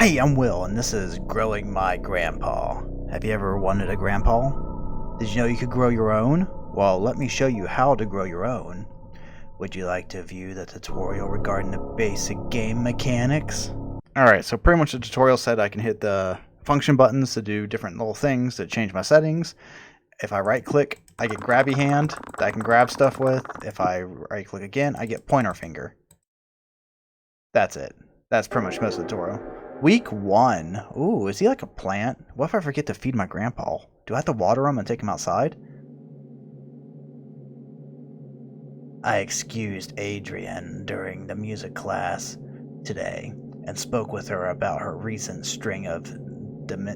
Hey, I'm Will, and this is Growing My Grandpa. Have you ever wanted a grandpa? Did you know you could grow your own? Well, let me show you how to grow your own. Would you like to view the tutorial regarding the basic game mechanics? Alright, so pretty much the tutorial said I can hit the function buttons to do different little things to change my settings. If I right click, I get grabby hand that I can grab stuff with. If I right click again, I get pointer finger. That's it. That's pretty much most of the tutorial. Week 1. Ooh, is he like a plant? What if I forget to feed my grandpa? Do I have to water him and take him outside? I excused Adrienne during the music class today and spoke with her about her recent string of demerits?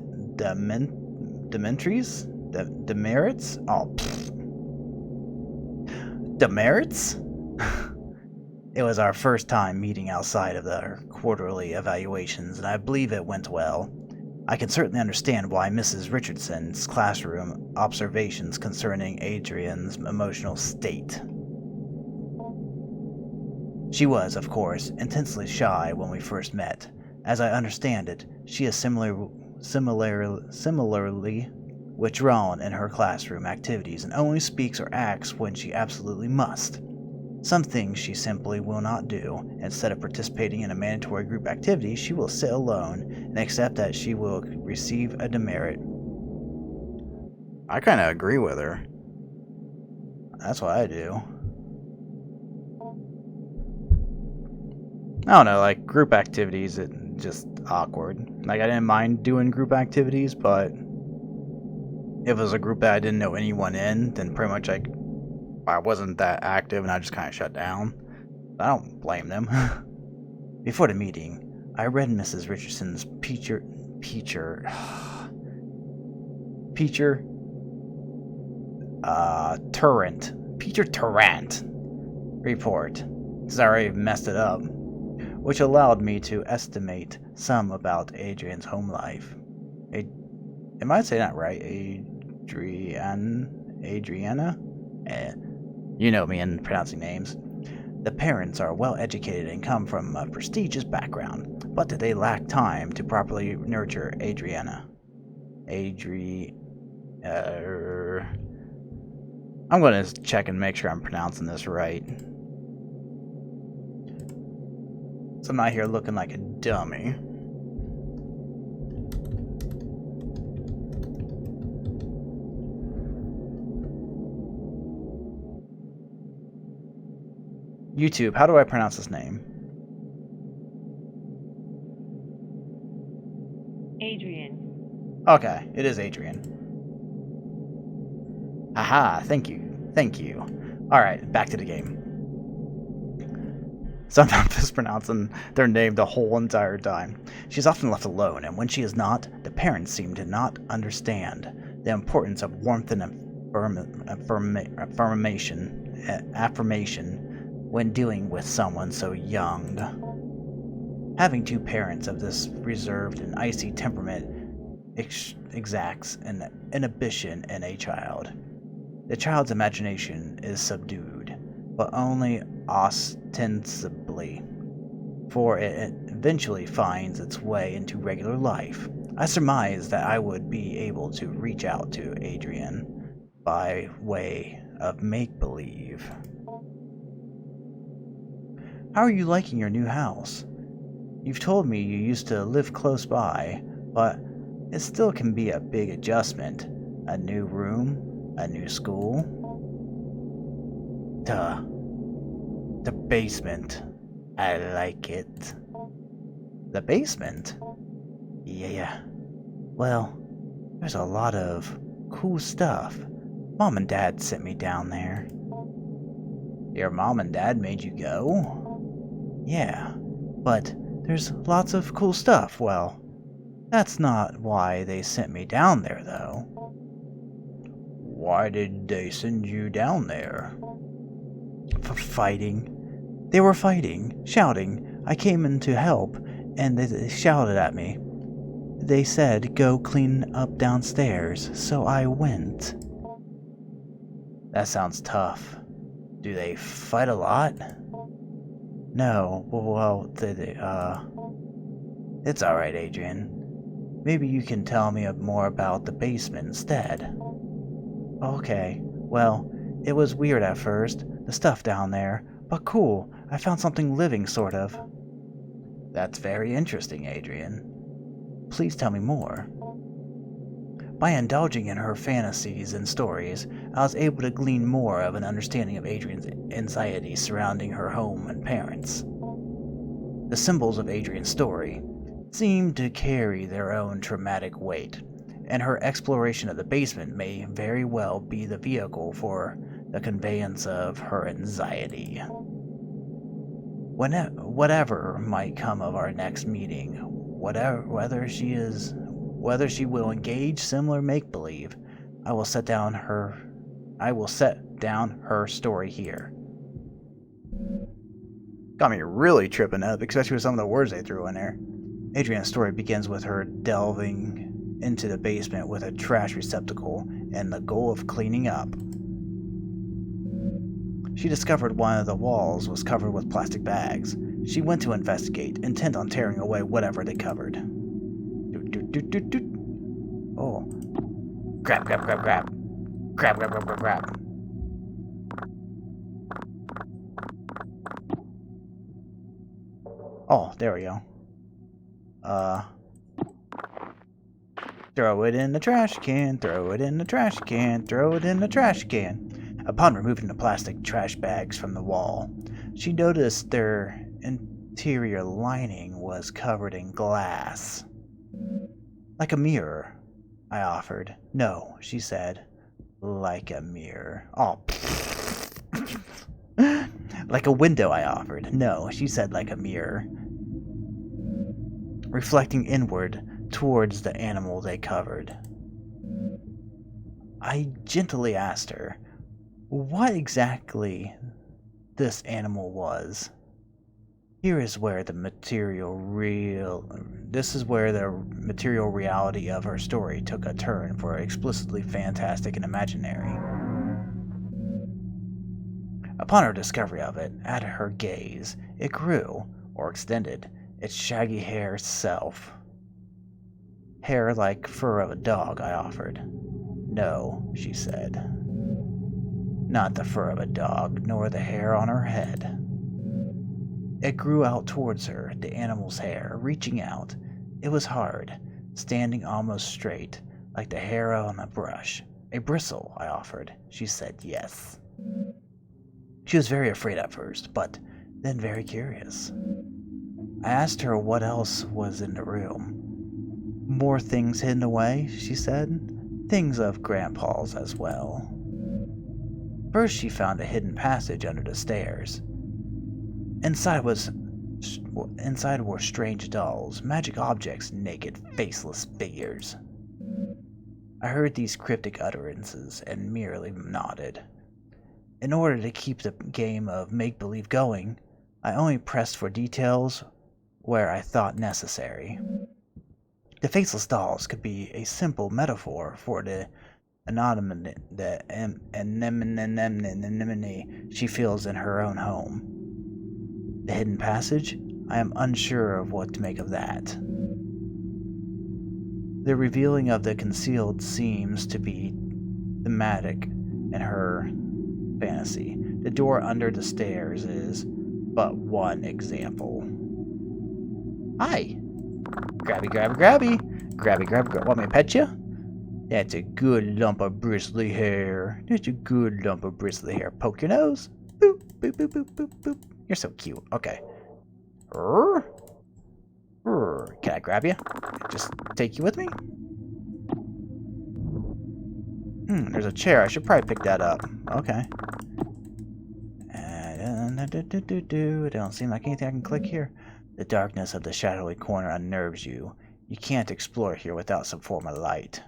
Demerits? Oh, pfft. Demerits? It was our first time meeting outside of our quarterly evaluations, and I believe it went well. I can certainly understand why Mrs. Richardson's classroom observations concerning Adrian's emotional state. She was, of course, intensely shy when we first met. As I understand it, she is similarly withdrawn in her classroom activities and only speaks or acts when she absolutely must. Some things she simply will not do. Instead of participating in a mandatory group activity, she will sit alone and accept that she will receive a demerit. I kind of agree with her. That's what I do. I don't know, like group activities, it's just awkward. Like I didn't mind doing group activities, but if it was a group that I didn't know anyone in, then pretty much I wasn't that active and I just kind of shut down. I don't blame them. Before the meeting, I read Mrs. Richardson's Tarrant report. Sorry, I messed it up. Which allowed me to estimate some about Adrian's home life. Am I saying that right? Adriana? You know me in pronouncing names. The parents are well educated and come from a prestigious background, but they lack time to properly nurture Adriana. I'm going to check and make sure I'm pronouncing this right. So I'm not here looking like a dummy. YouTube, how do I pronounce this name? Adrian. Okay, it is Adrian. Aha, thank you. Thank you. Alright, back to the game. Sometimes mispronouncing their name the whole entire time. She's often left alone, and when she is not, the parents seem to not understand the importance of warmth and affirmation when dealing with someone so young. Having two parents of this reserved and icy temperament exacts an inhibition in a child. The child's imagination is subdued, but only ostensibly, for it eventually finds its way into regular life. I surmised that I would be able to reach out to Adrian by way of make-believe. How are you liking your new house? You've told me you used to live close by, but it still can be a big adjustment. A new room, a new school. Duh. The basement. I like it. The basement? Yeah. Well, there's a lot of cool stuff. Mom and Dad sent me down there. Your mom and dad made you go? Yeah, but there's lots of cool stuff. Well, that's not why they sent me down there, though. Why did they send you down there? For fighting. They were fighting, shouting. I came in to help, and they shouted at me. They said, go clean up downstairs, so I went. That sounds tough. Do they fight a lot? No, well, It's alright, Adrian. Maybe you can tell me more about the basement instead. Okay, well, it was weird at first, the stuff down there, but cool. I found something living, sort of. That's very interesting, Adrian. Please tell me more. By indulging in her fantasies and stories, I was able to glean more of an understanding of Adrian's anxiety surrounding her home and parents. The symbols of Adrian's story seem to carry their own traumatic weight, and her exploration of the basement may very well be the vehicle for the conveyance of her anxiety. Whatever might come of our next meeting, whether she will engage similar make-believe, I will set down her story here. Got me really tripping up, especially with some of the words they threw in there. Adrian's story begins with her delving into the basement with a trash receptacle and the goal of cleaning up. She discovered one of the walls was covered with plastic bags. She went to investigate, intent on tearing away whatever they covered. Oh. Grab. Grab. Oh, there we go. Throw it in the trash can, throw it in the trash can, throw it in the trash can. Upon removing the plastic trash bags from the wall, she noticed their interior lining was covered in glass. Like a mirror, I offered. No, she said. Like a mirror. Oh. Like a window, I offered. No, she said, like a mirror. Reflecting inward towards the animal they covered. I gently asked her what exactly this animal was. This is where the material reality of her story took a turn for explicitly fantastic and imaginary. Upon her discovery of it, at her gaze, it grew, or extended, its shaggy hair self. Hair like fur of a dog, I offered. No, she said. Not the fur of a dog, nor the hair on her head. It grew out towards her, the animal's hair, reaching out. It was hard, standing almost straight, like the hair on a brush. A bristle, I offered. She said yes. She was very afraid at first, but then very curious. I asked her what else was in the room. More things hidden away, she said. Things of Grandpa's as well. First she found a hidden passage under the stairs. Inside were strange dolls, magic objects, naked, faceless figures. I heard these cryptic utterances and merely nodded. In order to keep the game of make-believe going, I only pressed for details where I thought necessary. The faceless dolls could be a simple metaphor for the anonymity she feels in her own home. The hidden passage? I am unsure of what to make of that. The revealing of the concealed seems to be thematic in her fantasy. The door under the stairs is but one example. Hi! Grabby. Want me to pet you? That's a good lump of bristly hair. Poke your nose. Boop, boop, boop, boop, boop, boop. You're so cute. Okay. Can I grab you? Just take you with me? There's a chair. I should probably pick that up. Okay. It don't seem like anything I can click here. The darkness of the shadowy corner unnerves you. You can't explore here without some form of light.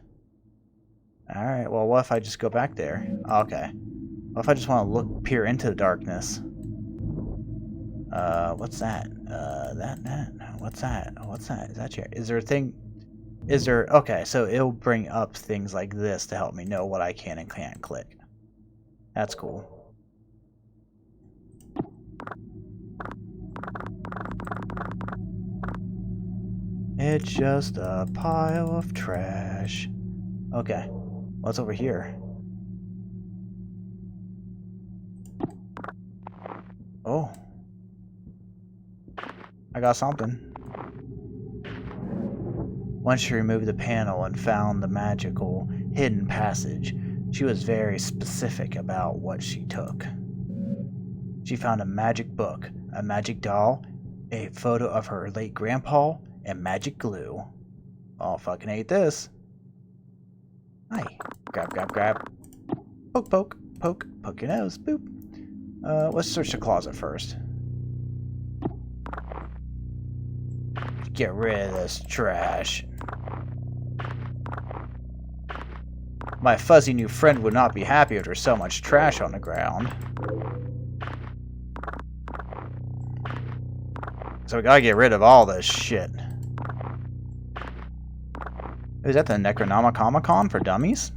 Alright, well, what if I just go back there? Okay. What if I just want to peer into the darkness? What's that? What's that? Is that chair? Is there a thing? Okay, so it'll bring up things like this to help me know what I can and can't click. That's cool. It's just a pile of trash. Okay, what's over here? Oh, I got something. Once she removed the panel and found the magical hidden passage, she was very specific about what she took. She found a magic book, a magic doll, a photo of her late grandpa, and magic glue. Oh, fucking hate this. Hi. Grab, grab, grab. Poke, poke, poke, poke your nose. Boop. Let's search the closet first. Get rid of this trash. My fuzzy new friend would not be happy if there's so much trash on the ground. So we gotta get rid of all this shit. Is that the Necronomicon for dummies?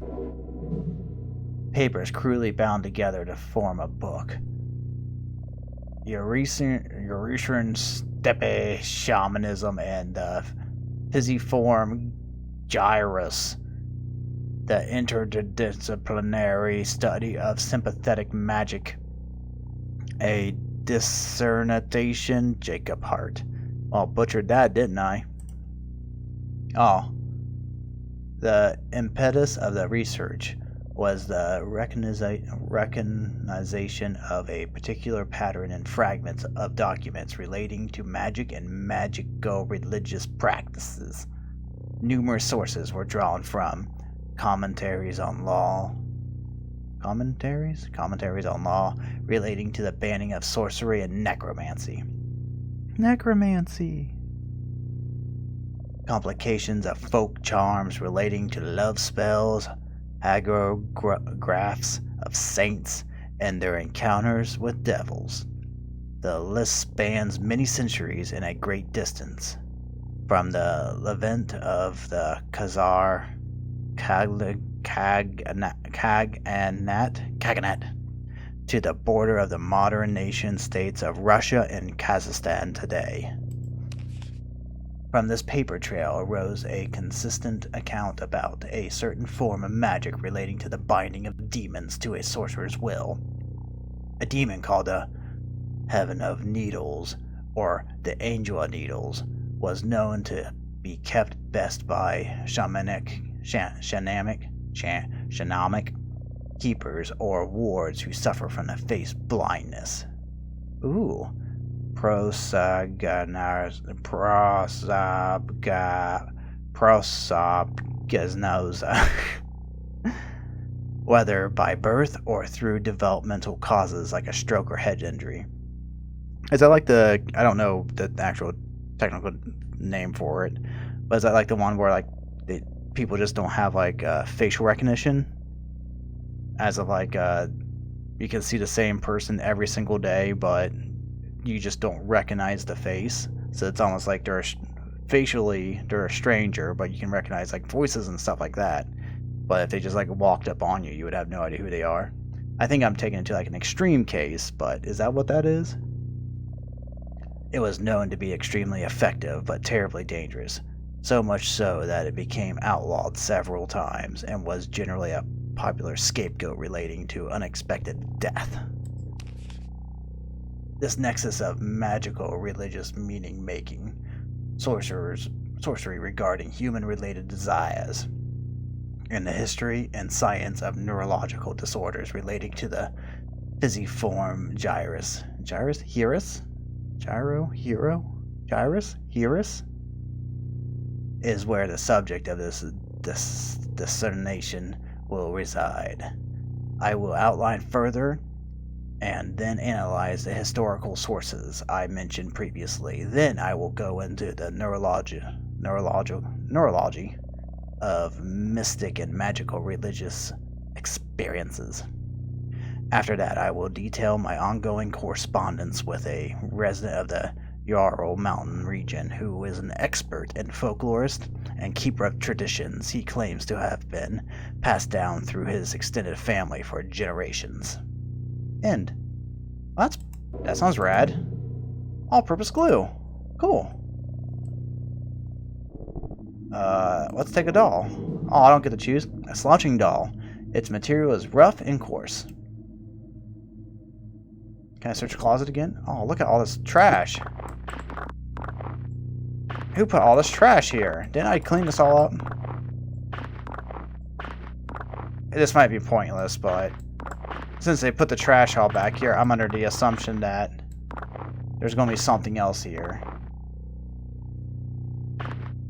Papers crudely bound together to form a book. Eurasian steppe shamanism and physiform gyrus, the interdisciplinary study of sympathetic magic, a discernitation. Jacob Hart. Well, butchered that, didn't I? Oh. The impetus of the research was the recognition of a particular pattern in fragments of documents relating to magic and magical religious practices. Numerous sources were drawn from commentaries on law relating to the banning of sorcery and necromancy. Complications of folk charms relating to love spells, hagiographies of saints, and their encounters with devils. The list spans many centuries and a great distance, from the Levant of the Khazar Khaganate to the border of the modern nation-states of Russia and Kazakhstan today. From this paper trail arose a consistent account about a certain form of magic relating to the binding of demons to a sorcerer's will. A demon called the Heaven of Needles, or the Angel of Needles, was known to be kept best by shamanic keepers or wards who suffer from the face blindness. Ooh. Prosopagnosia. Whether by birth or through developmental causes like a stroke or head injury. Is that like the, I don't know the actual technical name for it, but is that like the one where like people just don't have like facial recognition? As of like you can see the same person every single day, but you just don't recognize the face. So it's almost like they're a stranger, but you can recognize like voices and stuff like that. But if they just like walked up on you, you would have no idea who they are. I think I'm taking it to like an extreme case, but is that what that is? It was known to be extremely effective, but terribly dangerous. So much so that it became outlawed several times and was generally a popular scapegoat relating to unexpected death. This nexus of magical religious meaning-making, sorcery regarding human-related desires, and the history and science of neurological disorders relating to the physiform gyrus, is where the subject of this discernation will reside. I will outline further and then analyze the historical sources I mentioned previously. Then I will go into the neurology of mystic and magical religious experiences. After that, I will detail my ongoing correspondence with a resident of the Ural Mountain region who is an expert and folklorist and keeper of traditions he claims to have been passed down through his extended family for generations. End. Well, that sounds rad. All-purpose glue. Cool. Let's take a doll. Oh, I don't get to choose. A slouching doll. Its material is rough and coarse. Can I search the closet again? Oh, look at all this trash. Who put all this trash here? Didn't I clean this all up? This might be pointless, but since they put the trash all back here, I'm under the assumption that there's going to be something else here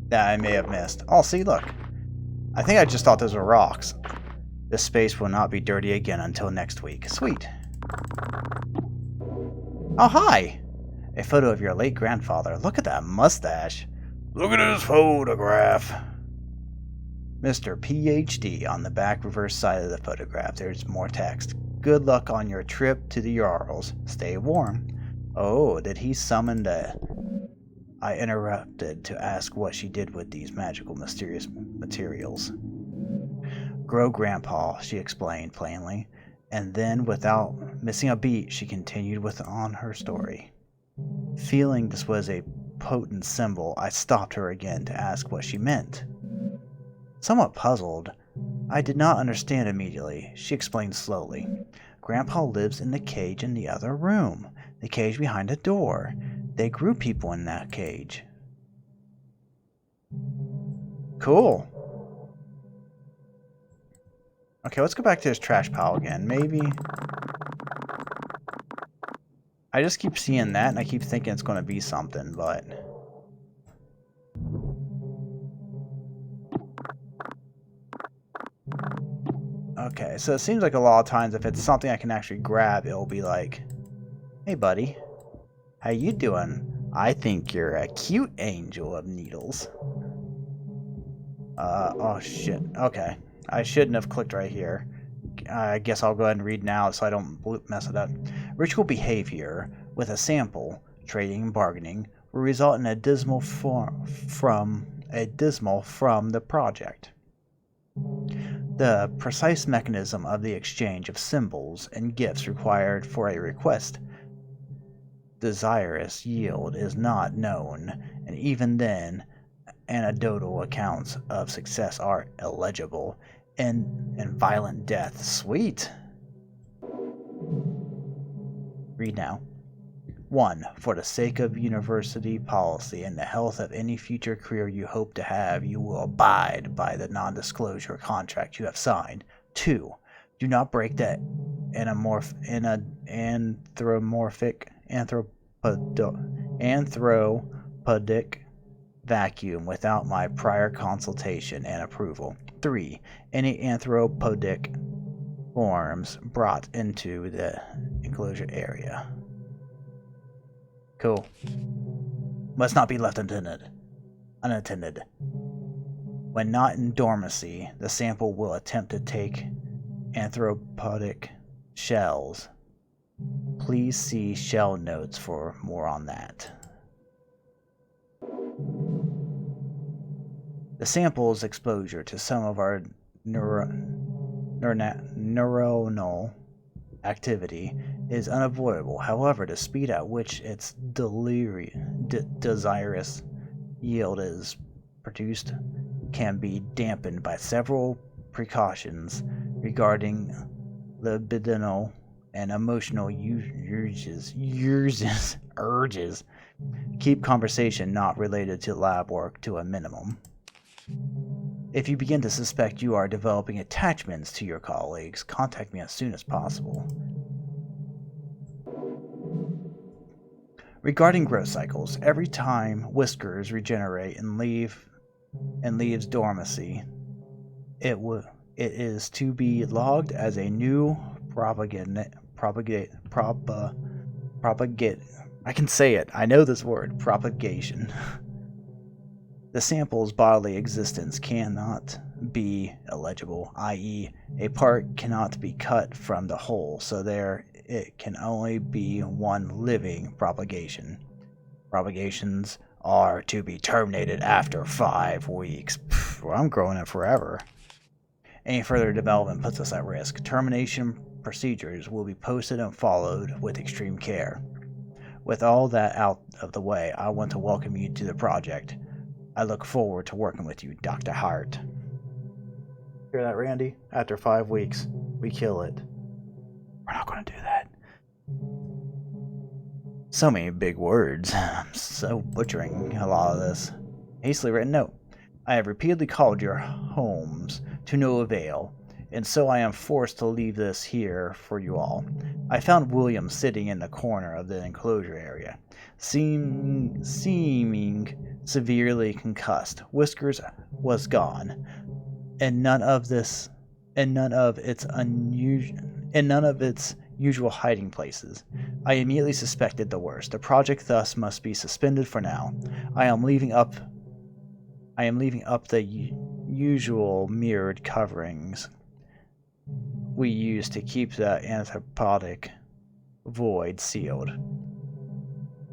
that I may have missed. Oh, see, look. I think I just thought those were rocks. This space will not be dirty again until next week. Sweet. Oh, hi! A photo of your late grandfather. Look at that mustache. Look at his photograph. Mr. PhD on the back reverse side of the photograph. There's more text. Good luck on your trip to the Jarls. Stay warm. Oh, did he summon the... I interrupted to ask what she did with these magical, mysterious materials. Grow Grandpa, she explained plainly, and then, without missing a beat, she continued on her story. Feeling this was a potent symbol, I stopped her again to ask what she meant. Somewhat puzzled, I did not understand immediately. She explained slowly. Grandpa lives in the cage in the other room, the cage behind the door. They grew people in that cage. Cool. Okay, let's go back to this trash pile again. Maybe... I just keep seeing that, and I keep thinking it's going to be something, but... Okay, so it seems like a lot of times if it's something I can actually grab, it'll be like, hey buddy, how you doing? I think you're a cute angel of needles. Oh shit, okay. I shouldn't have clicked right here. I guess I'll go ahead and read now so I don't mess it up. Ritual behavior with a sample, trading and bargaining, will result in a dismal from the project. The precise mechanism of the exchange of symbols and gifts required for a request desirous yield is not known, and even then, anecdotal accounts of success are illegible, and violent death. Sweet! Read now. 1. For the sake of university policy and the health of any future career you hope to have, you will abide by the non-disclosure contract you have signed. 2. Do not break the anthropodic vacuum without my prior consultation and approval. 3. Any anthropodic forms brought into the enclosure area. Cool. Must not be left unattended. When not in dormancy, the sample will attempt to take anthropodic shells. Please see shell notes for more on that. The sample's exposure to some of our neuronal activity is unavoidable. However, the speed at which its desirous yield is produced can be dampened by several precautions regarding libidinal and emotional urges. Keep conversation not related to lab work to a minimum. If you begin to suspect you are developing attachments to your colleagues, contact me as soon as possible. Regarding growth cycles, every time whiskers regenerate and leaves dormancy, it is to be logged as a new propagate. I can say it. I know this word. Propagation. The sample's bodily existence cannot be illegible, i.e., a part cannot be cut from the whole, so it can only be one living propagation. Propagations are to be terminated after 5 weeks. Well, I'm growing it forever. Any further development puts us at risk. Termination procedures will be posted and followed with extreme care. With all that out of the way, I want to welcome you to the project. I look forward to working with you, Dr. Hart. Hear that, Randy? After 5 weeks, we kill it. We're not going to do that. So many big words. I'm so butchering a lot of this. Hastily written note. I have repeatedly called your homes to no avail, and so I am forced to leave this here for you all. I found William sitting in the corner of the enclosure area, seeming severely concussed. Whiskers was gone, and none of its usual hiding places. I immediately suspected the worst. The project thus must be suspended for now. I am leaving up the usual mirrored coverings we use to keep the anthropodic void sealed.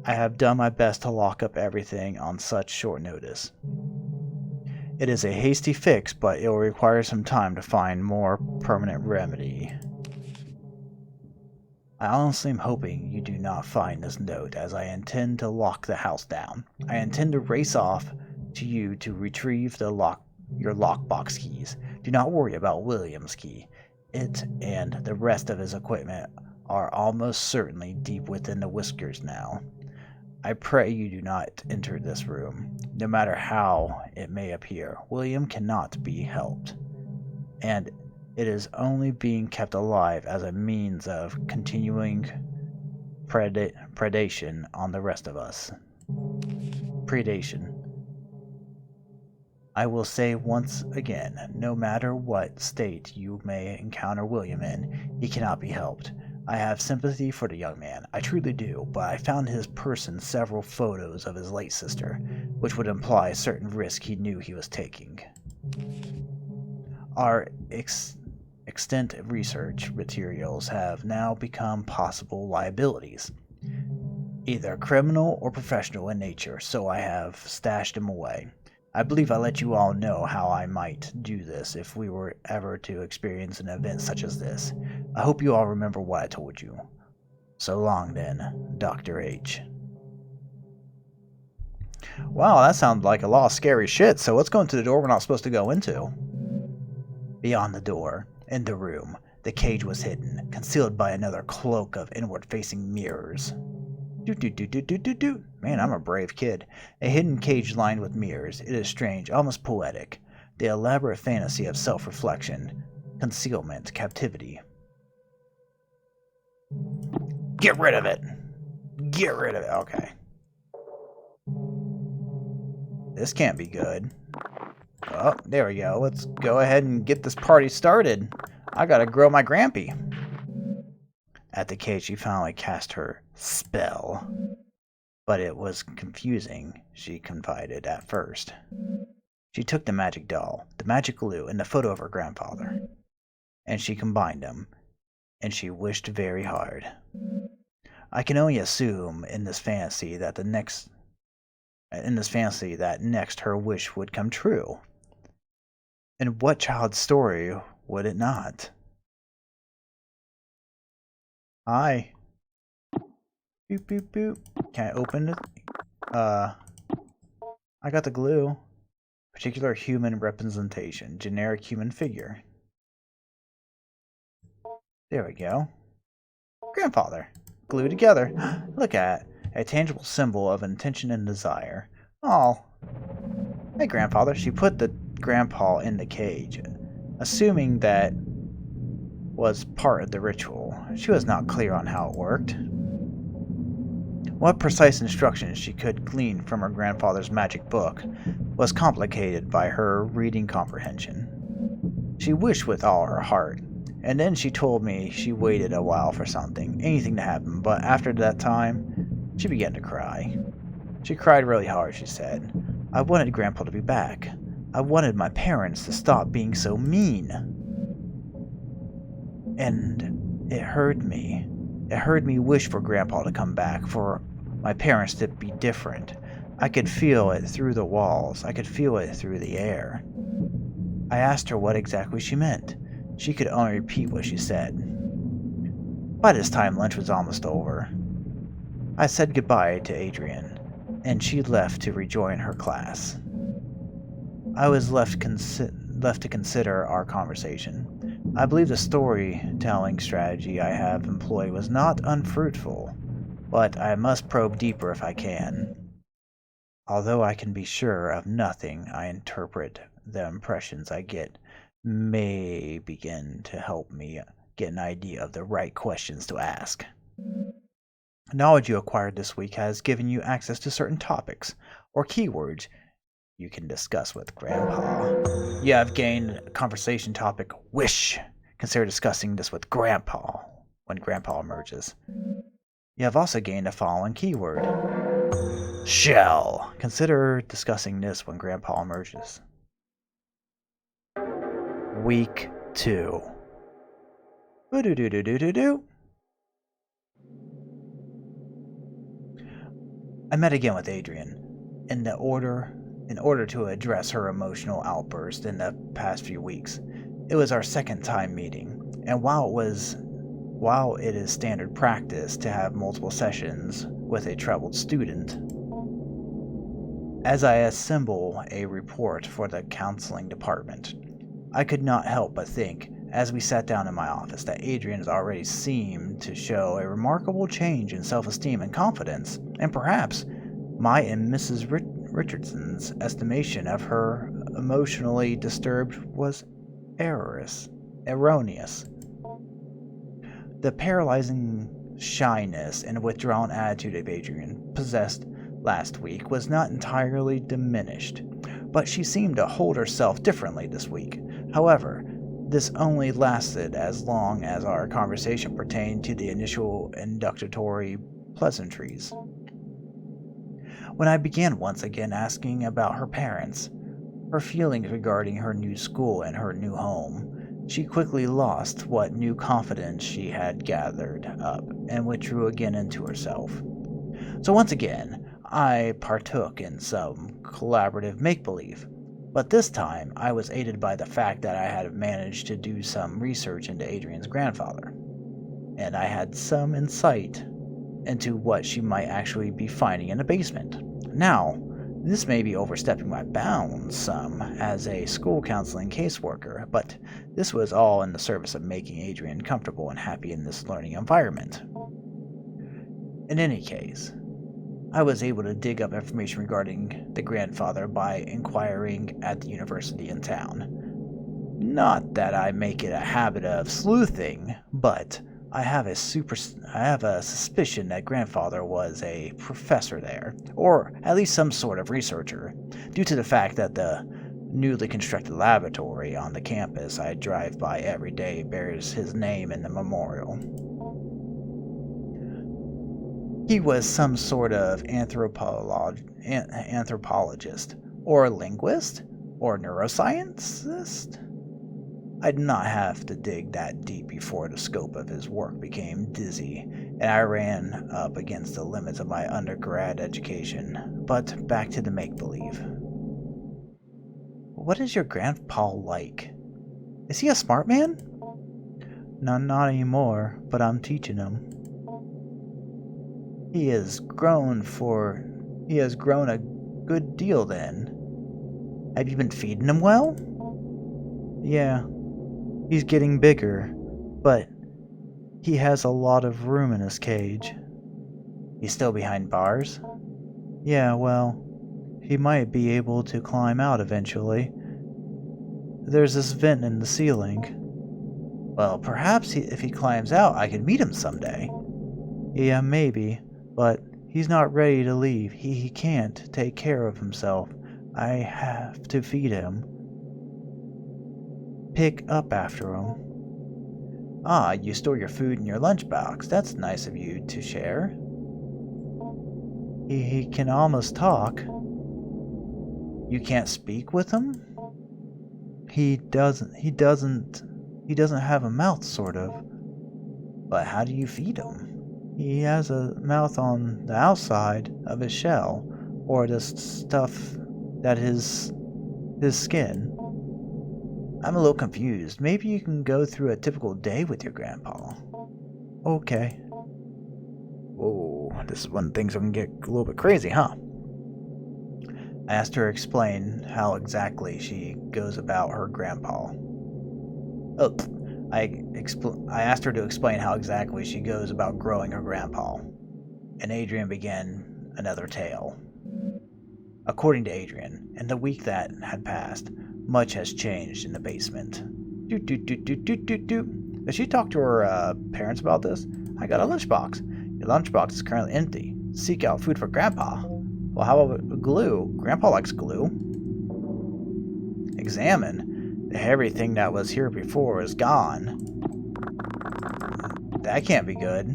I have done my best to lock up everything on such short notice. It is a hasty fix, but it will require some time to find more permanent remedy. I honestly am hoping you do not find this note, as I intend to lock the house down. I intend to race off to you to retrieve your lockbox keys. Do not worry about William's key. It and the rest of his equipment are almost certainly deep within the Whiskers now. I pray you do not enter this room, no matter how it may appear. William cannot be helped, and it is only being kept alive as a means of continuing predation on the rest of us. Predation. I will say once again, no matter what state you may encounter William in, he cannot be helped. I have sympathy for the young man, I truly do, but I found his person several photos of his late sister, which would imply a certain risk he knew he was taking. Our extant research materials have now become possible liabilities, either criminal or professional in nature, so I have stashed them away. I believe I let you all know how I might do this if we were ever to experience an event such as this. I hope you all remember what I told you. So long then, Dr. H. Wow, that sounds like a lot of scary shit, so let's go into the door we're not supposed to go into. Beyond the door, in the room, the cage was hidden, concealed by another cloak of inward-facing mirrors. Man, I'm a brave kid. A hidden cage lined with mirrors. It is strange, almost poetic. The elaborate fantasy of self-reflection, concealment, captivity. Get rid of it! Get rid of it. Okay. This can't be good. Oh, there we go. Let's go ahead and get this party started. I gotta grow my grampy. At the cage, she finally cast her spell. But it was confusing, she confided at first. She took the magic doll, the magic glue, and the photo of her grandfather, and she combined them, and she wished very hard. I can only assume in this fantasy that next her wish would come true. And what child's story would it not? Hi. Boop, boop, boop. Can I open it? I got the glue. Particular human representation. Generic human figure. There we go. Grandfather. Glued together. Look at it. A tangible symbol of intention and desire. Oh. Hey, Grandfather. She put the grandpa in the cage, assuming that was part of the ritual. She was not clear on how it worked. What precise instructions she could glean from her grandfather's magic book was complicated by her reading comprehension. She wished with all her heart, and then she told me she waited a while for anything to happen, but after that time, she began to cry. She cried really hard, she said. I wanted Grandpa to be back. I wanted my parents to stop being so mean. And it hurt me. It hurt me wish for Grandpa to come back, for my parents to be different. I could feel it through the walls. I could feel it through the air. I asked her what exactly she meant. She could only repeat what she said. By this time, lunch was almost over. I said goodbye to Adrian, and she left to rejoin her class. I was left to consider our conversation. I believe the storytelling strategy I have employed was not unfruitful, but I must probe deeper if I can. Although I can be sure of nothing, I interpret the impressions I get may begin to help me get an idea of the right questions to ask. Knowledge you acquired this week has given you access to certain topics or keywords you can discuss with Grandpa. You have gained a conversation topic, wish. Consider discussing this with Grandpa when Grandpa emerges. You have also gained a following keyword, shall. Consider discussing this when Grandpa emerges. Week 2. Boo-doo-doo-doo-doo-doo. I met again with Adrian in order to address her emotional outburst in the past few weeks. It was our second time meeting, and while it is standard practice to have multiple sessions with a troubled student, as I assemble a report for the counseling department, I could not help but think, as we sat down in my office, that Adrian has already seemed to show a remarkable change in self-esteem and confidence, and perhaps my and Mrs. Richardson's estimation of her emotionally disturbed was erroneous. The paralyzing shyness and withdrawn attitude of Adrian possessed last week was not entirely diminished, but she seemed to hold herself differently this week. However, this only lasted as long as our conversation pertained to the initial introductory pleasantries. When I began once again asking about her parents, her feelings regarding her new school and her new home, she quickly lost what new confidence she had gathered up and withdrew again into herself. So once again, I partook in some collaborative make-believe, but this time I was aided by the fact that I had managed to do some research into Adrian's grandfather, and I had some insight into what she might actually be finding in the basement. Now, this may be overstepping my bounds some as a school counseling caseworker, but this was all in the service of making Adrian comfortable and happy in this learning environment. In any case, I was able to dig up information regarding the grandfather by inquiring at the university in town. Not that I make it a habit of sleuthing, but I have a suspicion that grandfather was a professor there, or at least some sort of researcher, due to the fact that the newly constructed laboratory on the campus I drive by every day bears his name in the memorial. He was some sort of anthropologist, or linguist, or neuroscientist. I did not have to dig that deep before the scope of his work became dizzy, and I ran up against the limits of my undergrad education. But back to the make-believe. What is your grandpa like? Is he a smart man? No, not anymore, but I'm teaching him. He has grown a good deal then. Have you been feeding him well? Yeah. He's getting bigger, but he has a lot of room in his cage. He's still behind bars? Yeah, well, he might be able to climb out eventually. There's this vent in the ceiling. Well, perhaps if he climbs out, I could meet him someday. Yeah, maybe, but he's not ready to leave. He can't take care of himself. I have to feed him. Pick up after him. Ah, you store your food in your lunchbox. That's nice of you to share. He can almost talk. You can't speak with him? He doesn't have a mouth, sort of. But how do you feed him? He has a mouth on the outside of his shell, or the stuff that his skin. I'm a little confused. Maybe you can go through a typical day with your grandpa. Okay. Whoa, this is when things are gonna get a little bit crazy, huh? I asked her to explain how exactly she goes about her grandpa. Oh, I asked her to explain how exactly she goes about growing her grandpa, and Adrian began another tale. According to Adrian, in the week that had passed, much has changed in the basement. Do do do do do do do. Does she talk to her parents about this? I got a lunchbox. Your lunchbox is currently empty. Seek out food for Grandpa. Well, how about glue? Grandpa likes glue. Examine. The hairy thing that was here before is gone. That can't be good.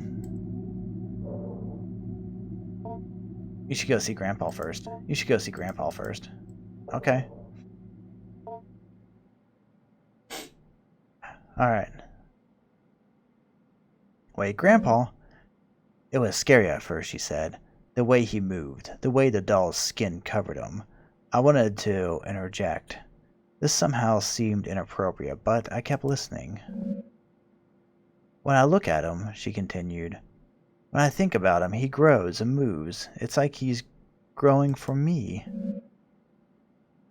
You should go see Grandpa first. You should go see Grandpa first. Okay. Alright. Wait, Grandpa? It was scary at first, she said. The way he moved, the way the doll's skin covered him. I wanted to interject. This somehow seemed inappropriate, but I kept listening. When I look at him, she continued, when I think about him, he grows and moves. It's like he's growing for me.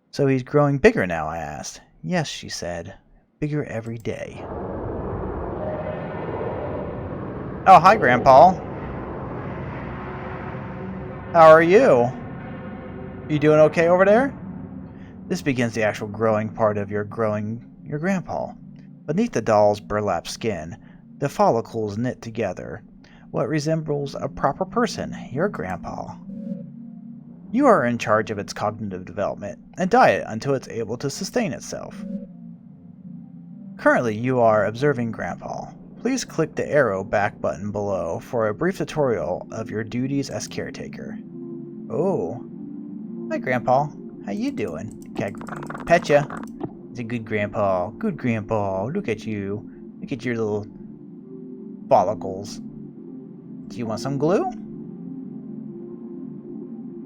So he's growing bigger now, I asked. Yes, she said. Bigger every day. Oh, hi, Grandpa. How are you? You doing okay over there? This begins the actual growing part of your grandpa. Beneath the doll's burlap skin, the follicles knit together. What resembles a proper person, your grandpa. You are in charge of its cognitive development and diet until it's able to sustain itself. Currently, you are observing Grandpa. Please click the arrow back button below for a brief tutorial of your duties as caretaker. Oh. Hi, Grandpa. How you doing? Can I pet ya? It's a good Grandpa. Good Grandpa. Look at you. Look at your little follicles. Do you want some glue?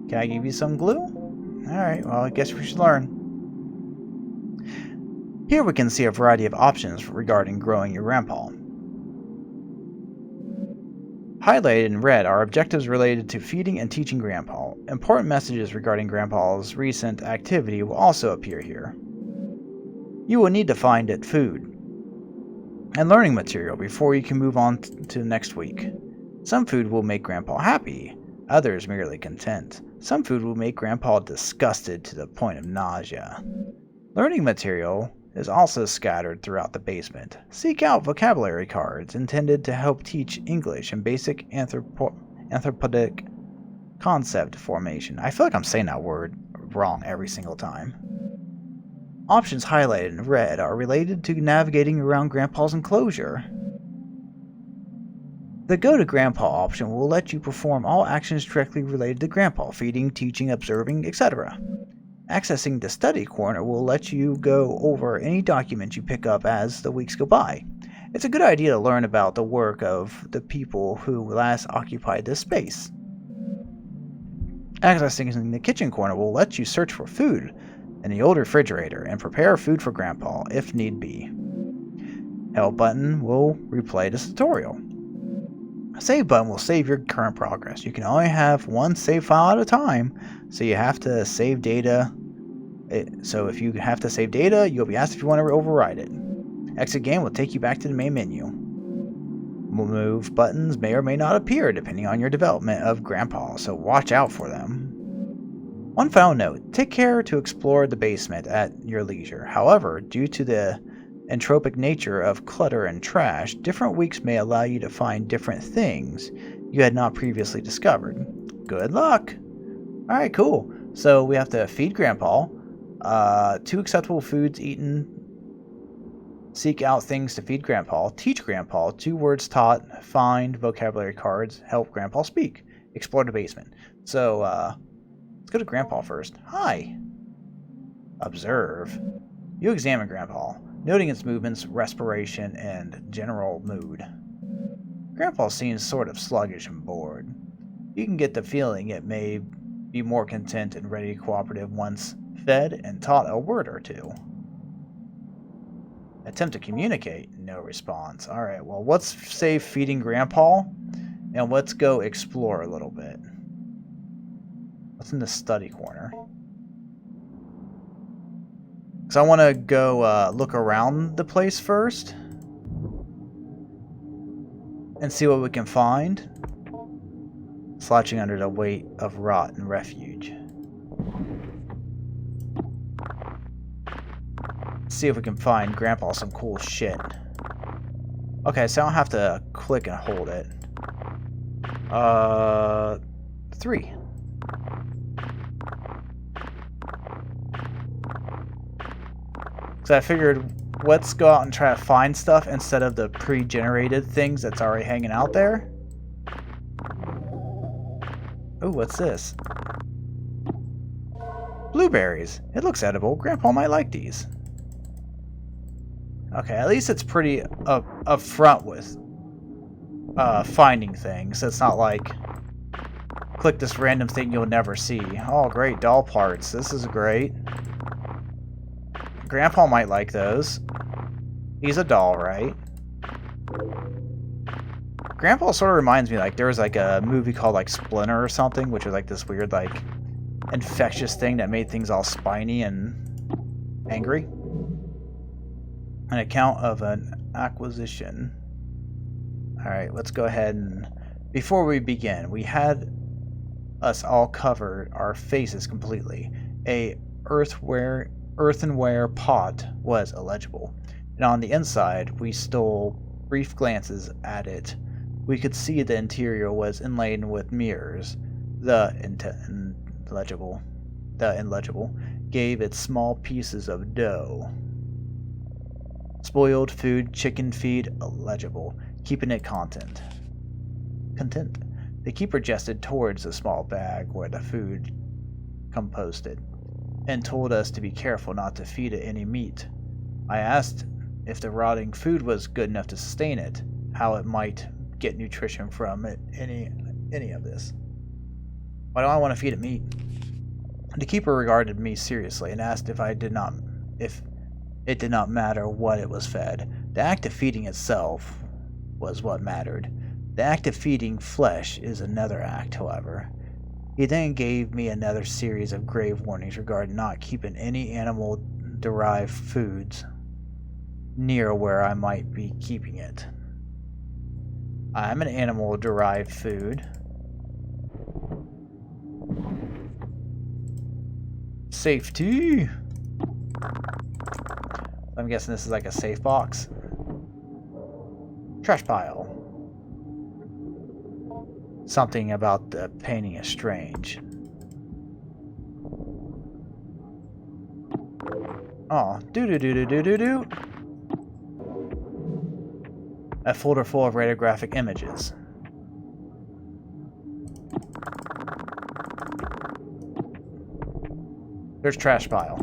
Can I give you some glue? Alright, well, I guess we should learn. Here we can see a variety of options regarding growing your grandpa. Highlighted in red are objectives related to feeding and teaching Grandpa. Important messages regarding Grandpa's recent activity will also appear here. You will need to find it food and learning material before you can move on to the next week. Some food will make Grandpa happy, others merely content. Some food will make Grandpa disgusted to the point of nausea. Learning material is also scattered throughout the basement. Seek out vocabulary cards intended to help teach English and basic anthropodic concept formation. I feel like I'm saying that word wrong every single time. Options highlighted in red are related to navigating around Grandpa's enclosure. The Go to Grandpa option will let you perform all actions directly related to Grandpa, feeding, teaching, observing, etc. Accessing the Study Corner will let you go over any document you pick up as the weeks go by. It's a good idea to learn about the work of the people who last occupied this space. Accessing the Kitchen Corner will let you search for food in the old refrigerator and prepare food for Grandpa if need be. Help button will replay this tutorial. Save button will save your current progress. You can only have one save file at a time, so you have to save data. So if you have to save data, you'll be asked if you want to override it. Exit game will take you back to the main menu. Move buttons may or may not appear depending on your development of Grandpa, so watch out for them. One final note, take care to explore the basement at your leisure. However, due to the entropic nature of clutter and trash, different weeks may allow you to find different things you had not previously discovered. Good luck! Alright, cool. So we have to feed Grandpa, 2 acceptable foods eaten, seek out things to feed Grandpa, teach Grandpa, 2 words taught, find vocabulary cards, help Grandpa speak, explore the basement. So, let's go to Grandpa first. Hi! Observe. You examine Grandpa, noting its movements, respiration, and general mood. Grandpa seems sort of sluggish and bored. You can get the feeling it may be more content and ready cooperative once fed and taught a word or 2. Attempt to communicate. No response. Alright, well, let's say feeding Grandpa, and let's go explore a little bit. What's in the study corner? Because I want to go look around the place first. And see what we can find. Slouching under the weight of rot and refuge. See if we can find Grandpa some cool shit. Okay, so I don't have to click and hold it. 3. So I figured, let's go out and try to find stuff instead of the pre-generated things that's already hanging out there. Ooh, what's this? Blueberries. It looks edible. Grandpa might like these. Okay, at least it's pretty upfront with finding things. It's not like, click this random thing you'll never see. Oh, great, doll parts. This is great. Grandpa might like those. He's a doll, right? Grandpa sort of reminds me, like, there was like a movie called like Splinter or something, which was like this weird, like, infectious thing that made things all spiny and angry. An account of an acquisition. Alright, let's go ahead and... Before we begin, we had us all cover our faces completely. A earthenware pot was illegible, and on the inside we stole brief glances at it. We could see the interior was inlaid with mirrors. The illegible gave it small pieces of dough. Spoiled food, chicken feed, illegible, keeping it content. The keeper gestured towards the small bag where the food composted, and told us to be careful not to feed it any meat. I asked if the rotting food was good enough to sustain it, how it might get nutrition from it, any of this. Why do I want to feed it meat? The keeper regarded me seriously and asked if it did not matter what it was fed. The act of feeding itself was what mattered. The act of feeding flesh is another act, however. He then gave me another series of grave warnings regarding not keeping any animal-derived foods near where I might be keeping it. I'm an animal-derived food. Safety! I'm guessing this is like a safe box. Trash pile. Something about the painting is strange. Oh, do. A folder full of radiographic images. There's trash pile.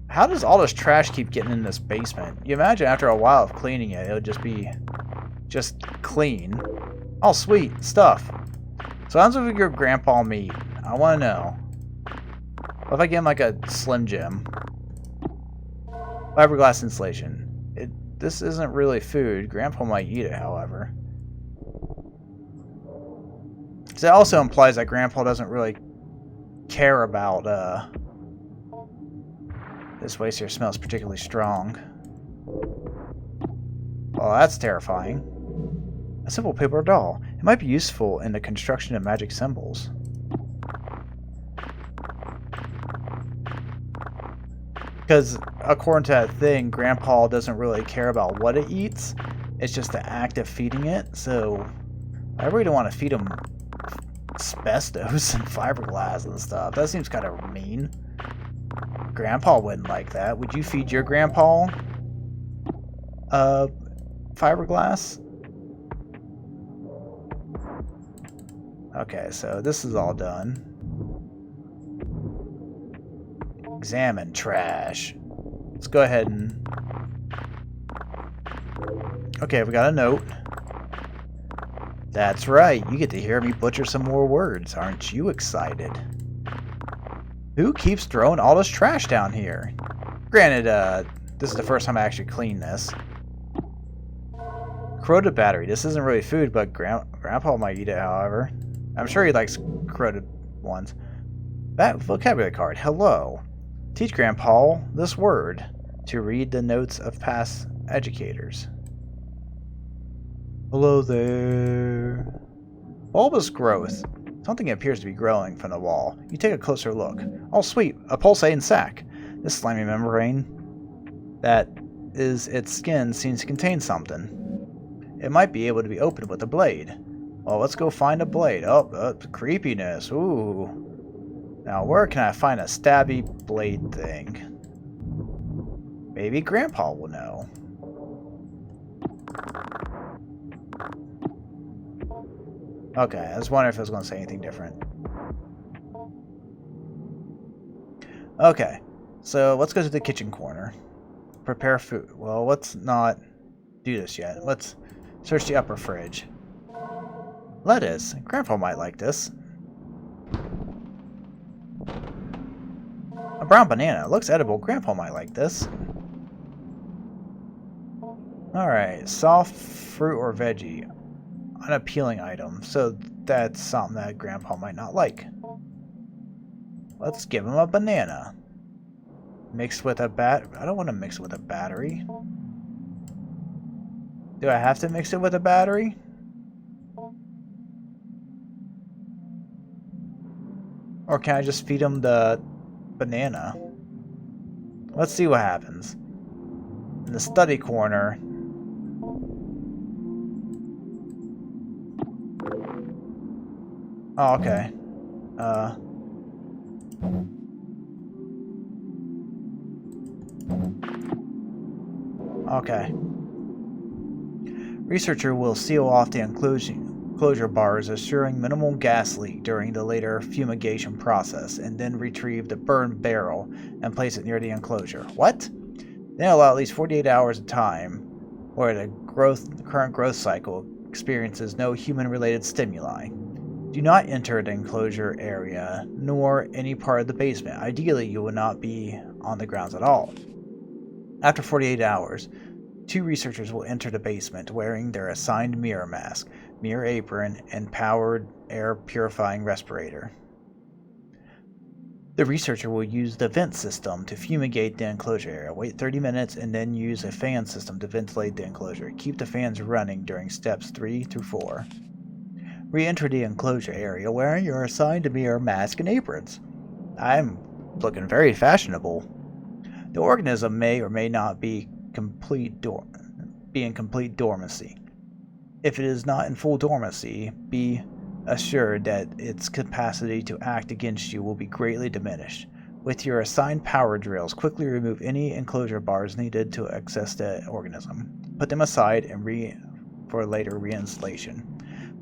How does all this trash keep getting in this basement? You imagine after a while of cleaning it, it would just be clean. Oh, sweet stuff. So how does your grandpa meat? I want to know. What if I get him like a Slim Jim? Fiberglass insulation. This isn't really food. Grandpa might eat it, however. So that also implies that Grandpa doesn't really care about, this waste here smells particularly strong. Oh, that's terrifying. A simple paper doll. It might be useful in the construction of magic symbols. Because, according to that thing, Grandpa doesn't really care about what it eats. It's just the act of feeding it. So, I really don't want to feed him asbestos and fiberglass and stuff. That seems kind of mean. Grandpa wouldn't like that. Would you feed your grandpa fiberglass? Okay, so this is all done. Examine trash. Let's go ahead and... Okay, we got a note. That's right, you get to hear me butcher some more words. Aren't you excited? Who keeps throwing all this trash down here? Granted, this is the first time I actually cleaned this. Corroded battery. This isn't really food, but Grandpa might eat it, however. I'm sure he likes corroded ones. That vocabulary card. Hello. Teach Grandpa this word to read the notes of past educators. Hello there. Bulbous growth. Something appears to be growing from the wall. You take a closer look. Oh sweet, a pulsating sac. This slimy membrane that is its skin seems to contain something. It might be able to be opened with a blade. Well, let's go find a blade. Oh, creepiness. Ooh. Now, where can I find a stabby blade thing? Maybe Grandpa will know. Okay, I was wondering if I was going to say anything different. Okay, so let's go to the kitchen corner. Prepare food. Well, let's not do this yet. Let's search the upper fridge. Lettuce. Grandpa might like this. A brown banana. Looks edible. Grandpa might like this. Alright, soft fruit or veggie. Unappealing item. So that's something that Grandpa might not like. Let's give him a banana. Mixed with a I don't want to mix it with a battery. Do I have to mix it with a battery? Or can I just feed him the banana? Let's see what happens. In the study corner. Oh, okay. Okay. Researcher will seal off the enclosure bars, assuring minimal gas leak during the later fumigation process, and then retrieve the burned barrel and place it near the enclosure. What? Then allow at least 48 hours of time where the current growth cycle experiences no human-related stimuli. Do not enter the enclosure area, nor any part of the basement. Ideally, you will not be on the grounds at all. After 48 hours, 2 researchers will enter the basement wearing their assigned mirror mask, mirror apron, and powered air purifying respirator. The researcher will use the vent system to fumigate the enclosure area. Wait 30 minutes and then use a fan system to ventilate the enclosure. Keep the fans running during steps 3 through 4. Re-enter the enclosure area wearing your assigned mirror mask and aprons. I'm looking very fashionable. The organism may or may not be in complete dormancy. If it is not in full dormancy, be assured that its capacity to act against you will be greatly diminished. With your assigned power drills, quickly remove any enclosure bars needed to access the organism. Put them aside and for later reinstallation.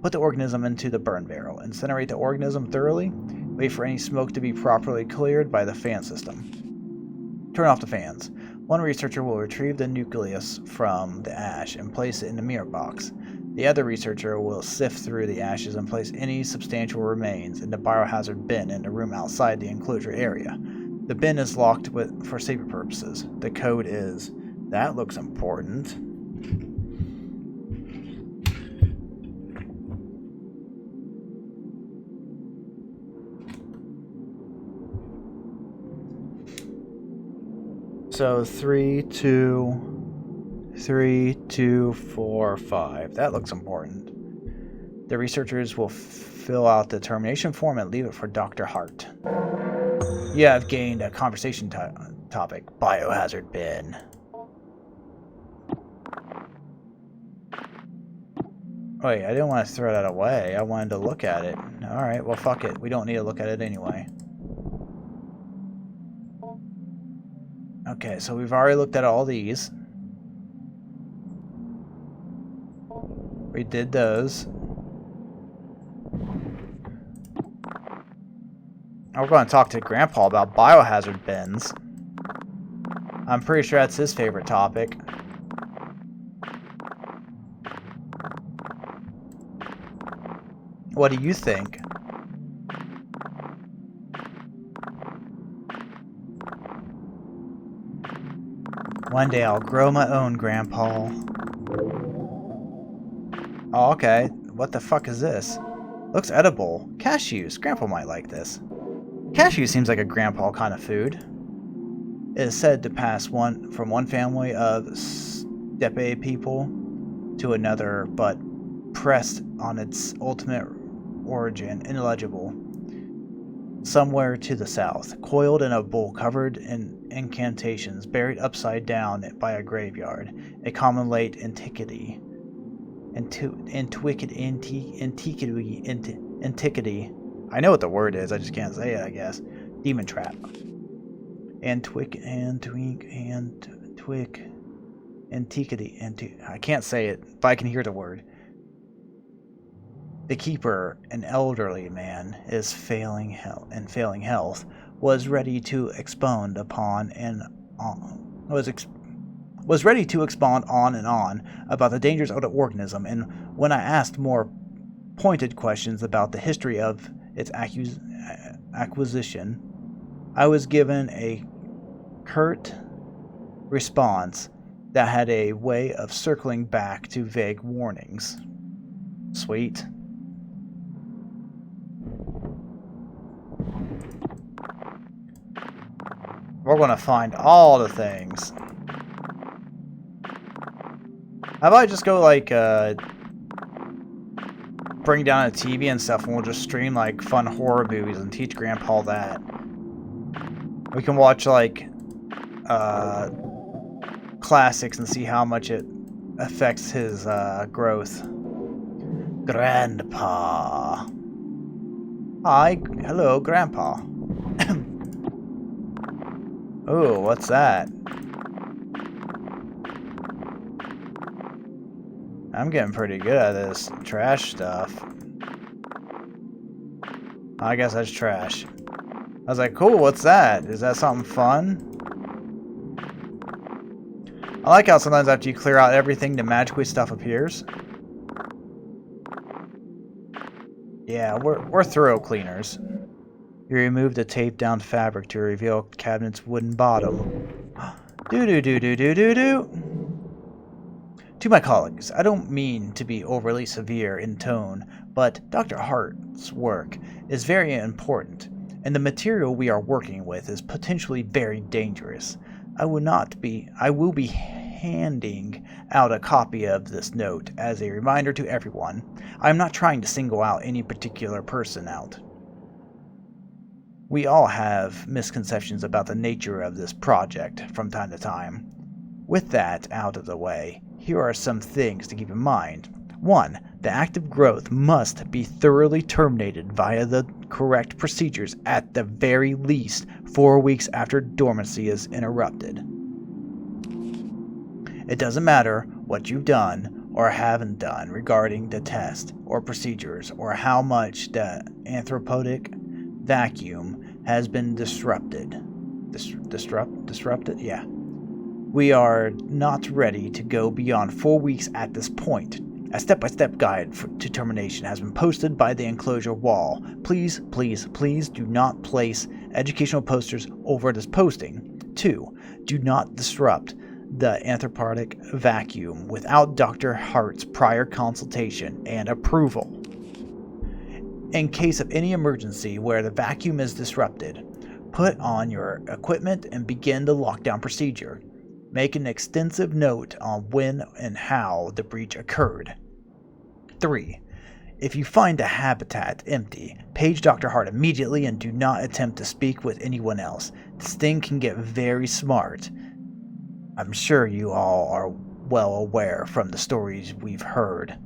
Put the organism into the burn barrel. Incinerate the organism thoroughly. Wait for any smoke to be properly cleared by the fan system. Turn off the fans. One researcher will retrieve the nucleus from the ash and place it in the mirror box. The other researcher will sift through the ashes and place any substantial remains in the biohazard bin in the room outside the enclosure area. The bin is locked for safety purposes. The code is... That looks important. So 3, 2, 3, 2, 4, 5. That looks important. The researchers will fill out the termination form and leave it for Dr. Hart. You have gained a conversation topic. Biohazard bin. Wait, I didn't want to throw that away. I wanted to look at it. Alright, well fuck it. We don't need to look at it anyway. Okay, so we've already looked at all these. We did those. We're going to talk to Grandpa about biohazard bins. I'm pretty sure that's his favorite topic. What do you think? One day I'll grow my own, Grandpa. Oh, okay. What the fuck is this? Looks edible. Cashews. Grandpa might like this. Cashew seems like a Grandpa kind of food. It is said to pass from one family of steppe people to another, but pressed on its ultimate origin, illegible. Somewhere to the south, coiled in a bowl covered in incantations, buried upside down by a graveyard, a common late antiquity. Antiquity. I know what the word is, I just can't say it, I guess. Demon trap. Antiquity. I can't say it, but I can hear the word. The keeper, an elderly man, is failing health, was ready to expound upon and on, was ready to expound on and on about the dangers of the organism, and when I asked more pointed questions about the history of its acquisition, I was given a curt response that had a way of circling back to vague warnings. Sweet. We're gonna find all the things. How about I just go like bring down a TV and stuff, and we'll just stream like fun horror movies and teach Grandpa that. We can watch like classics and see how much it affects his growth. Grandpa. Hello, Grandpa. Oh, what's that? I'm getting pretty good at this trash stuff. I guess that's trash. I was like, cool, what's that? Is that something fun? I like how sometimes after you clear out everything, the magically stuff appears. Yeah, we're thorough cleaners. You remove the taped down fabric to reveal the cabinet's wooden bottom. Do. To my colleagues, I don't mean to be overly severe in tone, but Dr. Hart's work is very important, and the material we are working with is potentially very dangerous. I will be handing out a copy of this note as a reminder to everyone. I am not trying to single out any particular person out. We all have misconceptions about the nature of this project from time to time. With that out of the way, here are some things to keep in mind. 1. The active growth must be thoroughly terminated via the correct procedures at the very least 4 weeks after dormancy is interrupted. It doesn't matter what you've done or haven't done regarding the test or procedures or how much the anthropotic vacuum has been disrupted. Disrupted? Yeah. We are not ready to go beyond 4 weeks at this point. A step-by-step guide to termination has been posted by the enclosure wall. Please do not place educational posters over this posting. 2. Do not disrupt the anthropotic vacuum without Dr. Hart's prior consultation and approval. In case of any emergency where the vacuum is disrupted, put on your equipment and begin the lockdown procedure. Make an extensive note on when and how the breach occurred. 3. If you find the habitat empty, page Dr. Hart immediately and do not attempt to speak with anyone else. This thing can get very smart. I'm sure you all are well aware from the stories we've heard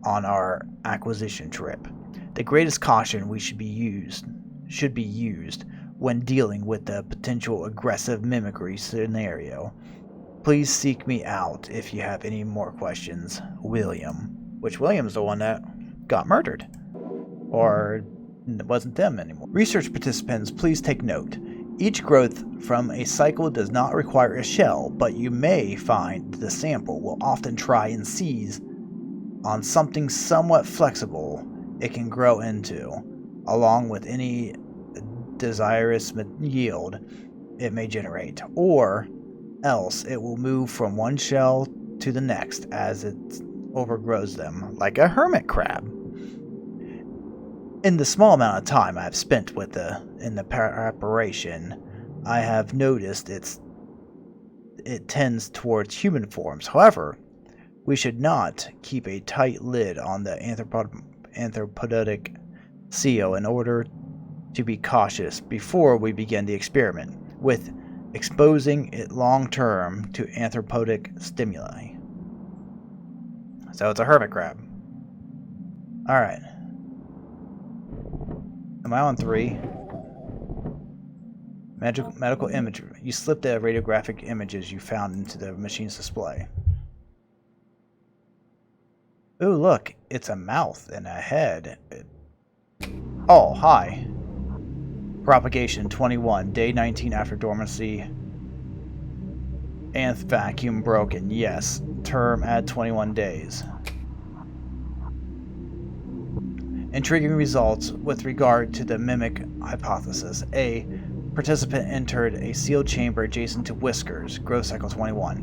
on our acquisition trip. The greatest caution should be used when dealing with the potential aggressive mimicry scenario. Please seek me out if you have any more questions. William. Which William's the one that got murdered. Or it wasn't them anymore. Research participants, please take note. Each growth from a cycle does not require a shell, but you may find the sample will often try and seize on something somewhat flexible it can grow into, along with any desirous yield it may generate, or else it will move from one shell to the next as it overgrows them, like a hermit crab. In the small amount of time I have spent in the preparation, I have noticed its it tends towards human forms. However, we should not keep a tight lid on the anthropodic seal in order to be cautious before we begin the experiment with exposing it long-term to anthropodic stimuli. So it's a hermit crab. Alright. Am I on 3? Medical imagery. You slip the radiographic images you found into the machine's display. Ooh, look. It's a mouth and a head. Oh, hi. Propagation 21. Day 19 after dormancy. Nth vacuum broken. Yes. Term add 21 days. Intriguing results with regard to the mimic hypothesis. A participant entered a sealed chamber adjacent to Whiskers, growth cycle 21,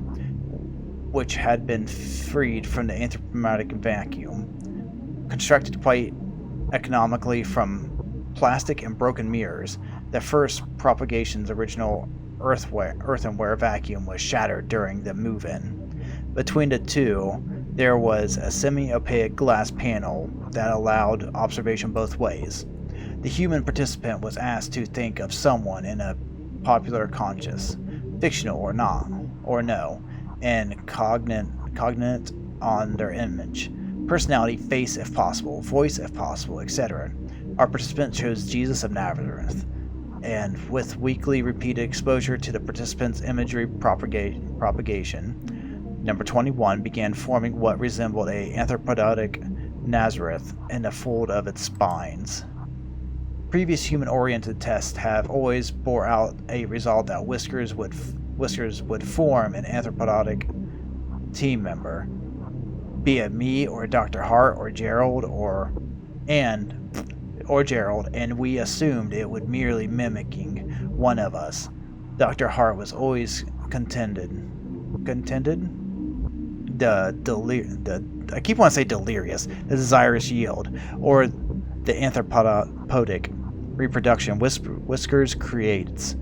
which had been freed from the anthropomorphic vacuum. Constructed quite economically from plastic and broken mirrors, the first propagation's original earthenware vacuum was shattered during the move-in. Between the two, there was a semi-opaque glass panel that allowed observation both ways. The human participant was asked to think of someone in a popular conscious, fictional or not, or no, and cognate on their image, personality, face if possible, voice if possible, etc. Our participant chose Jesus of Nazareth, and with weekly repeated exposure to the participant's imagery propagation, Number 21 began forming what resembled a anthropodic Nazareth in the fold of its spines. Previous human-oriented tests have always bore out a result that Whiskers would form an anthropodic team member, be it me or Dr. Hart or Gerald Gerald, and we assumed it would merely mimicking one of us. Dr. Hart was always contended. I keep wanting to say delirious, the desirous yield, or the anthropodic reproduction Whiskers creates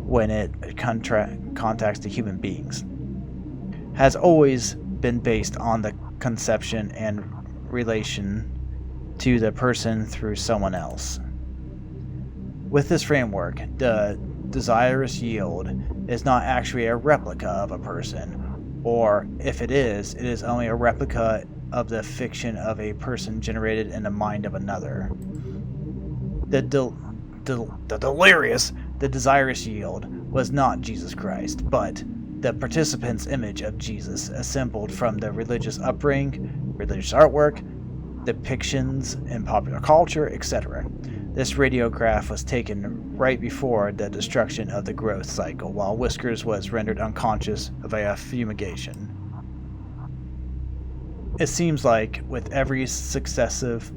when it contacts the human beings, has always been based on the conception and relation to the person through someone else. With this framework, the desirous yield is not actually a replica of a person, or if it is only a replica of the fiction of a person generated in the mind of another. The desirous yield was not Jesus Christ, but the participant's image of Jesus assembled from the religious upbringing, religious artwork, depictions in popular culture, etc. This radiograph was taken right before the destruction of the growth cycle, while Whiskers was rendered unconscious via fumigation. It seems like with every successive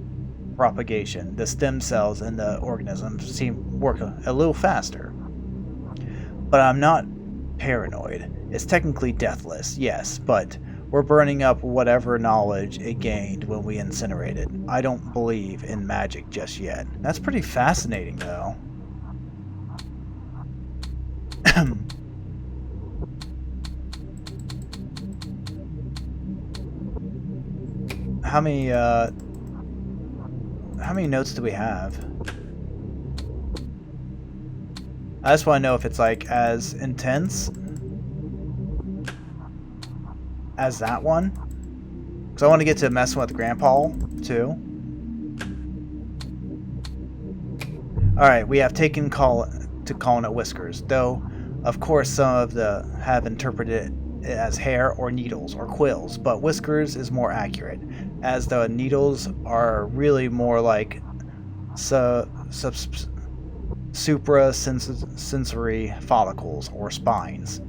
propagation, the stem cells in the organism work a little faster. But I'm not paranoid. It's technically deathless, yes, but we're burning up whatever knowledge it gained when we incinerate it. I don't believe in magic just yet. That's pretty fascinating, though. How many notes do we have? I just want to know if it's like as intense as that one, because I want to get to messing with Grandpa too. Alright, we have taken calling it Whiskers, though of course some of the have interpreted it as hair or needles or quills, but Whiskers is more accurate, as the needles are really more like suprasensory follicles or spines.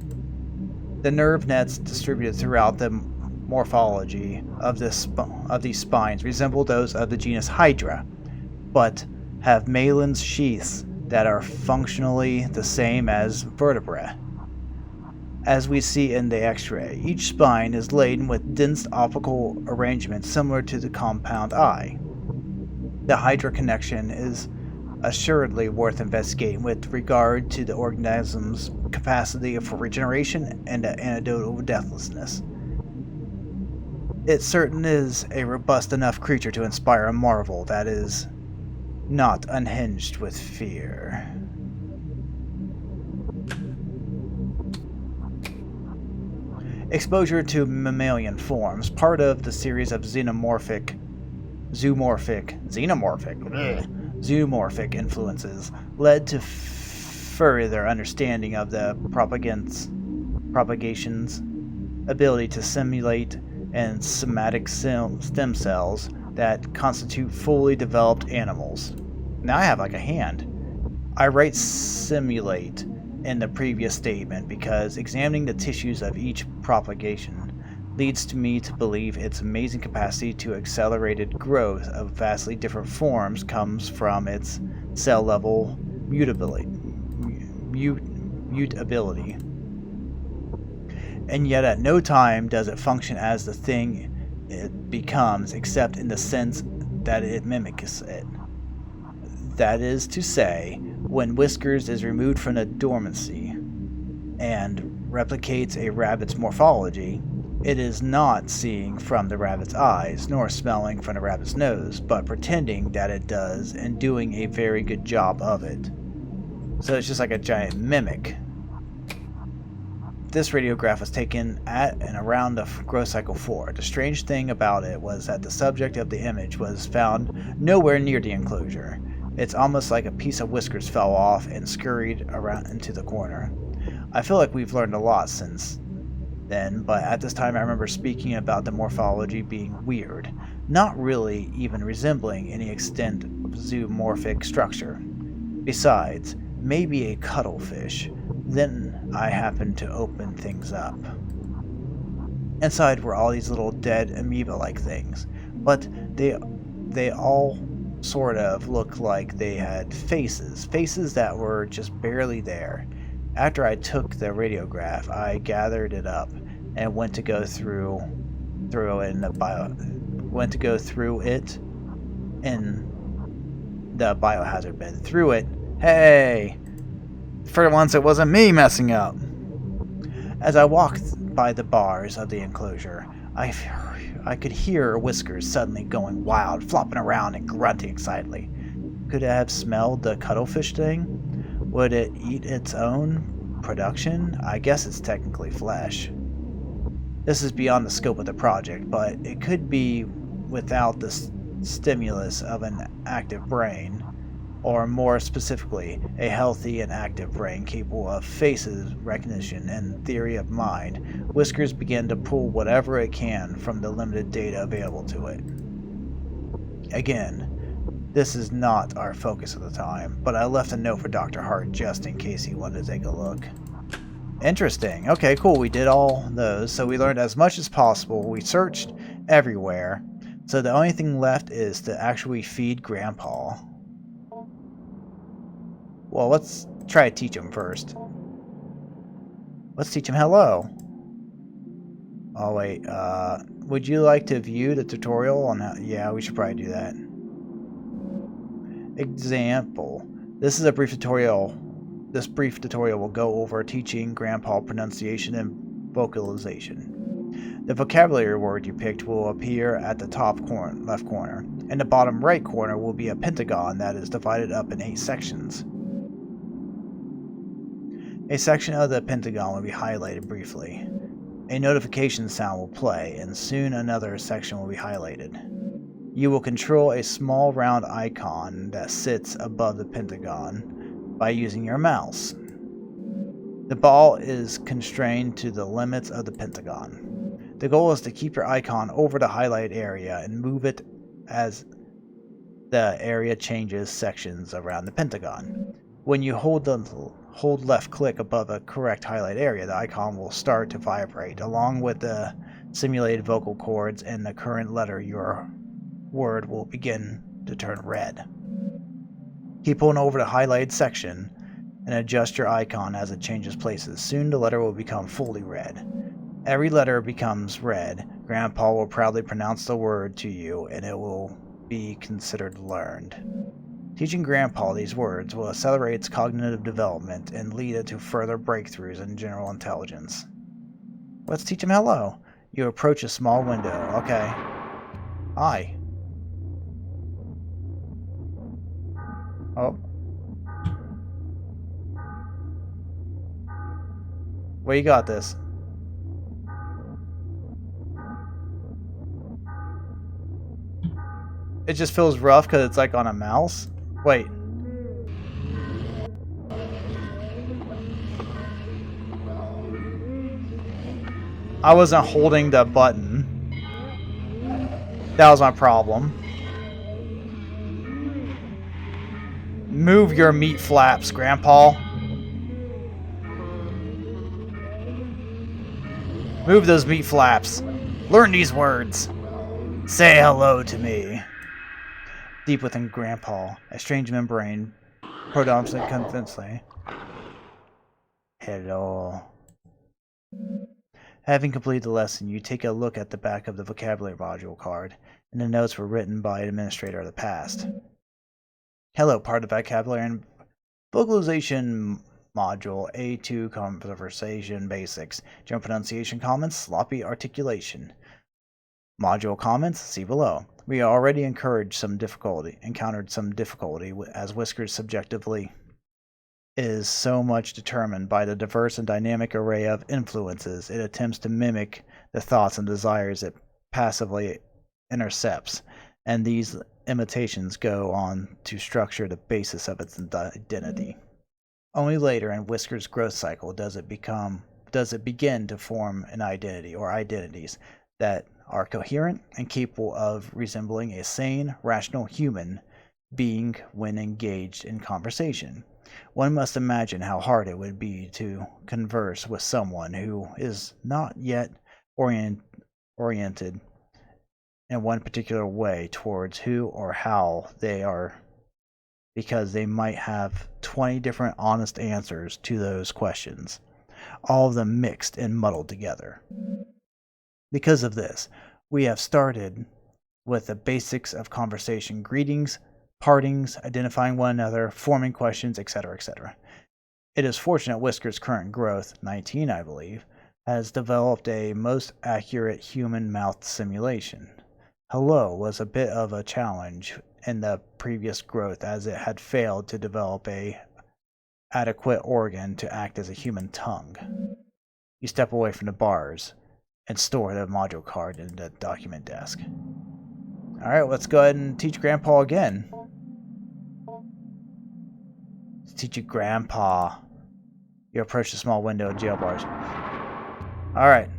The nerve nets distributed throughout the morphology of these spines resemble those of the genus Hydra, but have Malin's sheaths that are functionally the same as vertebrae. As we see in the X-ray, each spine is laden with dense optical arrangements similar to the compound eye. The Hydra connection is assuredly worth investigating with regard to the organism's capacity for regeneration and the antidote of deathlessness. It certain is a robust enough creature to inspire a marvel that is not unhinged with fear. Exposure to mammalian forms, part of the series of zoomorphic influences, led to further understanding of the propagation's ability to simulate and somatic stem cells that constitute fully developed animals. Now I have like a hand. I write simulate in the previous statement because examining the tissues of each propagation leads to me to believe its amazing capacity to accelerated growth of vastly different forms comes from its cell level mutability. And yet at no time does it function as the thing it becomes, except in the sense that it mimics it. That is to say, when Whiskers is removed from the dormancy and replicates a rabbit's morphology, it is not seeing from the rabbit's eyes, nor smelling from the rabbit's nose, but pretending that it does and doing a very good job of it. So it's just like a giant mimic. This radiograph was taken at and around the growth cycle 4. The strange thing about it was that the subject of the image was found nowhere near the enclosure. It's almost like a piece of Whiskers fell off and scurried around into the corner. I feel like we've learned a lot since then, but at this time I remember speaking about the morphology being weird, not really even resembling any extent of zoomorphic structure. Besides, maybe a cuttlefish. Then I happened to open things up. Inside were all these little dead amoeba-like things, but they all sort of looked like they had faces that were just barely there. After I took the radiograph, I gathered it up and went to go through it in the biohazard bin. Through it. Hey! For once, it wasn't me messing up. As I walked by the bars of the enclosure, I could hear Whiskers suddenly going wild, flopping around and grunting excitedly. Could it have smelled the cuttlefish thing? Would it eat its own production? I guess it's technically flesh. This is beyond the scope of the project, but it could be without the stimulus of an active brain. Or more specifically, a healthy and active brain capable of faces recognition and theory of mind. Whiskers began to pull whatever it can from the limited data available to it. Again, this is not our focus at the time, but I left a note for Dr. Hart just in case he wanted to take a look. Interesting. Okay, cool. We did all those, so we learned as much as possible. We searched everywhere, so the only thing left is to actually feed Grandpa. Well, let's try to teach him first. Let's teach him hello. Oh, wait. Would you like to view the tutorial on how... Yeah, we should probably do that. Example. This is a brief tutorial. This brief tutorial will go over teaching Grandpa pronunciation and vocalization. The vocabulary word you picked will appear at the top left corner. In the bottom right corner will be a pentagon that is divided up in 8 sections. A section of the pentagon will be highlighted briefly. A notification sound will play, and soon another section will be highlighted. You will control a small round icon that sits above the pentagon by using your mouse. The ball is constrained to the limits of the pentagon. The goal is to keep your icon over the highlight area and move it as the area changes sections around the pentagon. When you hold left click above a correct highlight area, the icon will start to vibrate, along with the simulated vocal cords, and the current letter your word will begin to turn red. Keep pulling over the highlighted section and adjust your icon as it changes places. Soon the letter will become fully red. Every letter becomes red. Grandpa will proudly pronounce the word to you, and it will be considered learned. Teaching Grandpa these words will accelerate its cognitive development and lead it to further breakthroughs in general intelligence. Let's teach him hello. You approach a small window. Okay. Hi. Oh. Well, you got this. It just feels rough because it's like on a mouse. Wait. I wasn't holding the button. That was my problem. Move your meat flaps, Grandpa. Move those meat flaps. Learn these words. Say hello to me. Deep within Grandpa, a strange membrane predominantly convincingly. Hello. Having completed the lesson, you take a look at the back of the vocabulary module card, and the notes were written by an administrator of the past. Hello, part of the vocabulary and vocalization module A2 conversation basics. General pronunciation comments, sloppy articulation. Module comments, see below. We already encountered some difficulty as Whiskers subjectively is so much determined by the diverse and dynamic array of influences it attempts to mimic the thoughts and desires it passively intercepts, and these imitations go on to structure the basis of its identity. Only later in Whisker's growth cycle does it begin to form an identity or identities that are coherent and capable of resembling a sane, rational human being when engaged in conversation. One must imagine how hard it would be to converse with someone who is not yet oriented in one particular way towards who or how they are, because they might have 20 different honest answers to those questions, all of them mixed and muddled together. Because of this, we have started with the basics of conversation: greetings, partings, identifying one another, forming questions, etc., etc. It is fortunate Whisker's current growth, 19 I believe, has developed a most accurate human mouth simulation. Hello was a bit of a challenge in the previous growth, as it had failed to develop a adequate organ to act as a human tongue. You step away from the bars and store the module card in the document desk. Alright, let's go ahead and teach Grandpa again. Let's teach you Grandpa. You approach the small window of jail bars. Alright.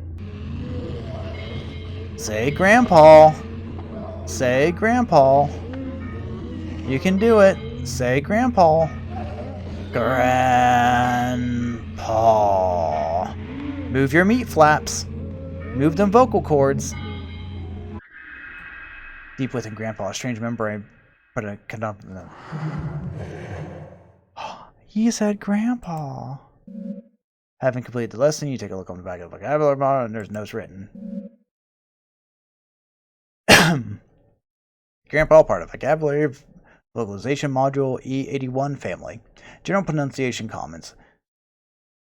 Say Grandpa. Say Grandpa. You can do it. Say Grandpa. Grandpa. Move your meat flaps. Move them vocal cords. Deep within Grandpa, a strange membrane, but a he said Grandpa. Having completed the lesson, you take a look on the back of the vocabulary model, and there's notes written. Grandpa, part of vocabulary vocalization module E81 family. General pronunciation comments.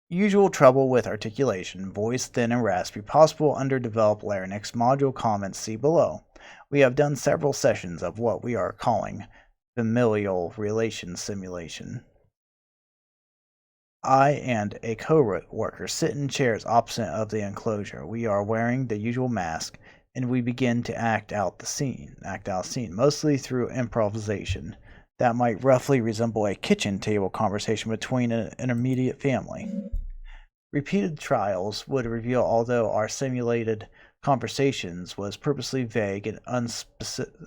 Usual trouble with articulation, voice thin and raspy, possible underdeveloped larynx. Module comments see below. We have done several sessions of what we are calling familial relations simulation. I and a co-worker sit in chairs opposite of the enclosure. We are wearing the usual mask, and we begin to act out the scene, mostly through improvisation. That might roughly resemble a kitchen table conversation between an intermediate family. Repeated trials would reveal, although our simulated conversations was purposely vague and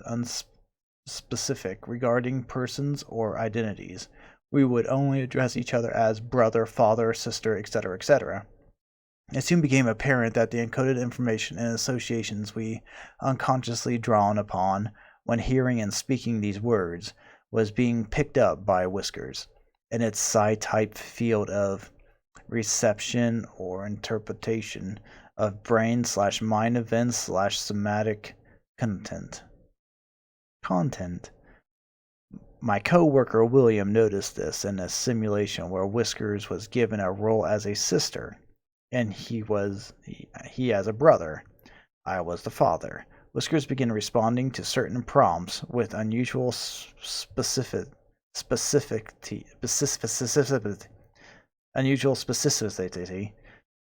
unspecific regarding persons or identities, we would only address each other as brother, father, sister, etc., etc. It soon became apparent that the encoded information and associations we unconsciously drawn upon when hearing and speaking these words was being picked up by Whiskers in its psi-type field of reception or interpretation of brain/mind events/somatic content. My co-worker William noticed this in a simulation where Whiskers was given a role as a sister, and he as a brother. I was the father. Whiskers began responding to certain prompts with unusual specificity,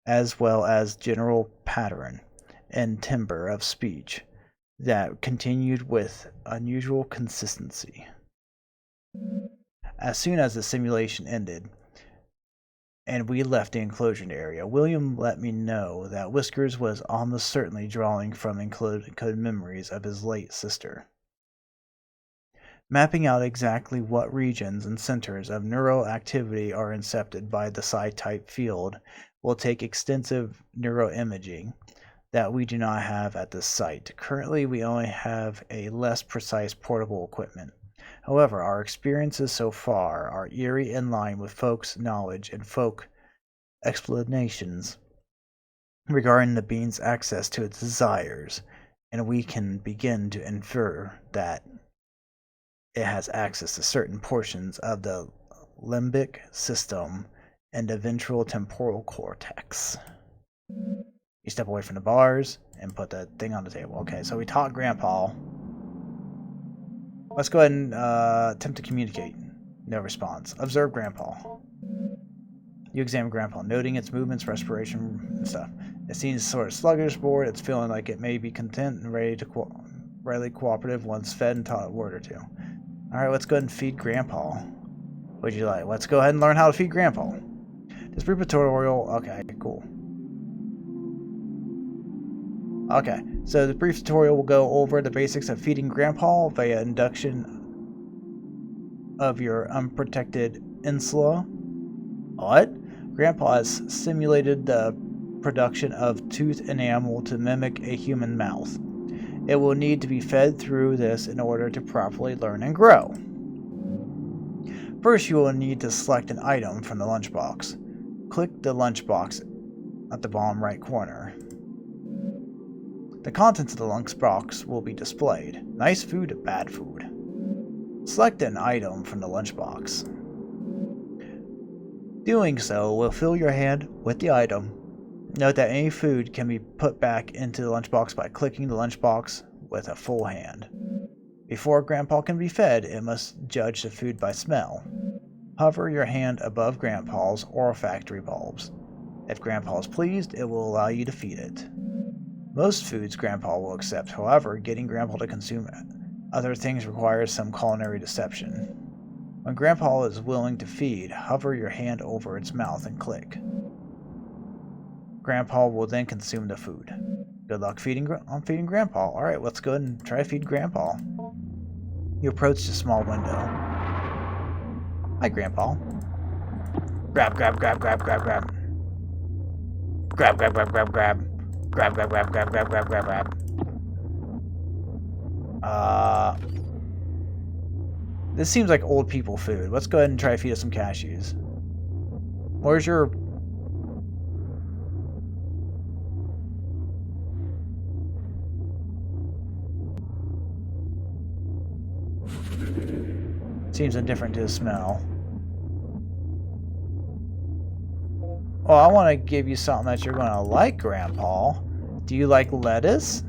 as well as general pattern and timbre of speech that continued with unusual consistency. As soon as the simulation ended and we left the enclosure area, William let me know that Whiskers was almost certainly drawing from encoded memories of his late sister. Mapping out exactly what regions and centers of neural activity are incepted by the psi-type field will take extensive neuroimaging that we do not have at this site. Currently, we only have a less precise portable equipment. However, our experiences so far are eerie in line with folks' knowledge and folk explanations regarding the being's access to its desires, and we can begin to infer that it has access to certain portions of the limbic system and the ventral temporal cortex. You step away from the bars and put the thing on the table. Okay, so we taught Grandpa. Let's go ahead and attempt to communicate. No response. Observe Grandpa. You examine Grandpa, noting its movements, respiration, and stuff. It seems sort of sluggish, bored. It's feeling like it may be content and readily cooperative once fed and taught a word or two. Alright, let's go ahead and feed Grandpa. What'd you like? Let's go ahead and learn how to feed Grandpa. This brief tutorial. Okay, cool. Okay, so the brief tutorial will go over the basics of feeding Grandpa via induction of your unprotected insula. What? Grandpa has simulated the production of tooth enamel to mimic a human mouth. It will need to be fed through this in order to properly learn and grow. First, you will need to select an item from the lunchbox. Click the lunchbox at the bottom right corner. The contents of the lunchbox will be displayed. Nice food or bad food? Select an item from the lunchbox. Doing so will fill your hand with the item. Note that any food can be put back into the lunchbox by clicking the lunchbox with a full hand. Before Grandpa can be fed, it must judge the food by smell. Hover your hand above Grandpa's olfactory bulbs. If Grandpa is pleased, it will allow you to feed it. Most foods Grandpa will accept. However, getting Grandpa to consume other things requires some culinary deception. When Grandpa is willing to feed, hover your hand over its mouth and click. Grandpa will then consume the food. Good luck feeding Grandpa. Alright, let's go ahead and try to feed Grandpa. You approach the small window. Hi, Grandpa. Grab, grab, grab, grab, grab, grab. Grab, grab, grab, grab, grab. Grab, grab, grab, grab, grab, grab, grab, grab. This seems like old people food. Let's go ahead and try to feed us some cashews. Where's your... Seems indifferent to the smell. Oh, I want to give you something that you're going to like, Grandpa. Do you like lettuce?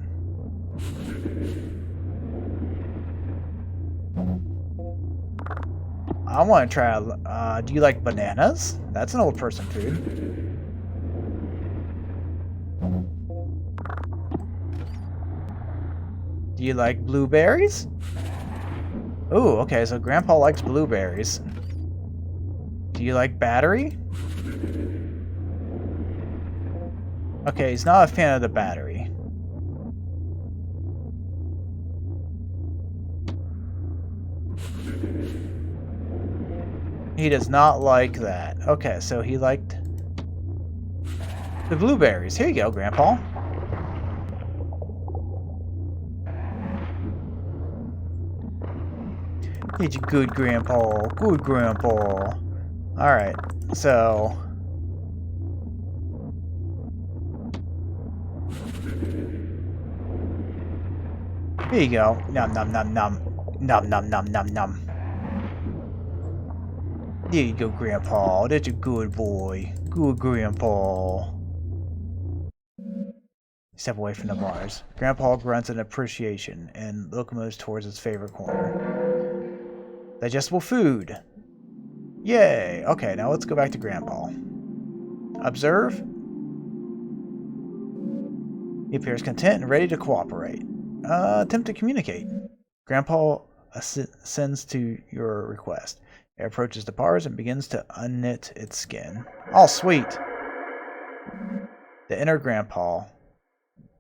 I want to try... do you like bananas? That's an old person food. Do you like blueberries? Ooh, okay, so Grandpa likes blueberries. Do you like battery? Okay, he's not a fan of the battery. He does not like that. Okay, so he liked the blueberries. Here you go, Grandpa. He's a good Grandpa. Good Grandpa. Alright, so... Here you go. Nom nom nom nom. Nom nom nom nom nom. There you go, Grandpa. That's a good boy. Good Grandpa. Step away from the bars. Grandpa grunts in appreciation and locomotes towards his favorite corner. Digestible food. Yay. Okay, now let's go back to Grandpa. Observe. He appears content and ready to cooperate. Attempt to communicate. Grandpa ascends to your request. It approaches the bars and begins to unknit its skin. Oh, sweet! The inner Grandpa,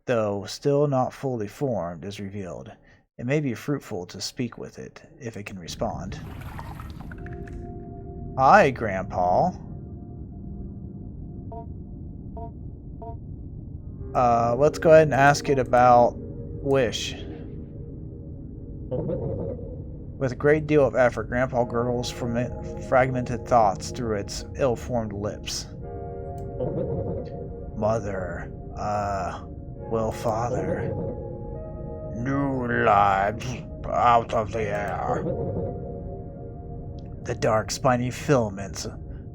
though still not fully formed, is revealed. It may be fruitful to speak with it, if it can respond. Hi, Grandpa. Let's go ahead and ask it about Wish. With a great deal of effort, Grandpa gurgles fragmented thoughts through its ill-formed lips. Mother, well, Father. New lives out of the air. The dark, spiny filaments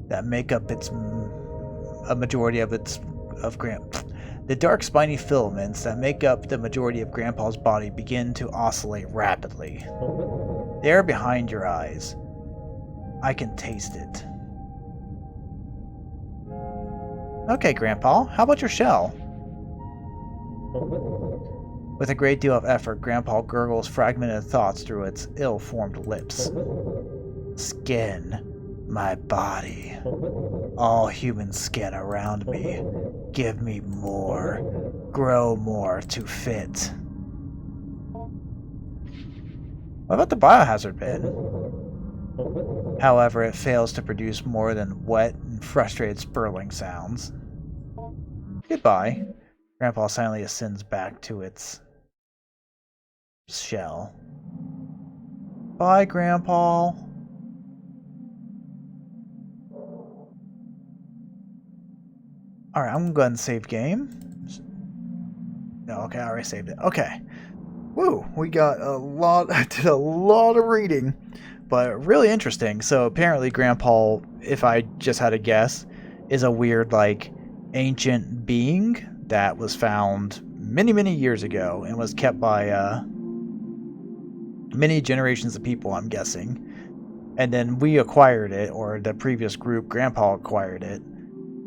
that make up a majority of The dark, spiny filaments that make up the majority of Grandpa's body begin to oscillate rapidly. They are behind your eyes. I can taste it. Okay, Grandpa, how about your shell? With a great deal of effort, Grandpa gurgles fragmented thoughts through its ill-formed lips. Skin. My body. All human skin around me. Give me more. Grow more to fit. What about the biohazard bin? However, it fails to produce more than wet and frustrated spurling sounds. Goodbye. Grandpa silently ascends back to its shell. Bye, Grandpa. Alright, I'm gonna go ahead and save game. No, okay, I already saved it. Okay. Woo! We got a lot, I did a lot of reading, but really interesting. So apparently Grandpa, if I just had a guess, is a weird, like, ancient being that was found many, many years ago and was kept by many generations of people, I'm guessing. And then we acquired it, or the previous group, Grandpa acquired it,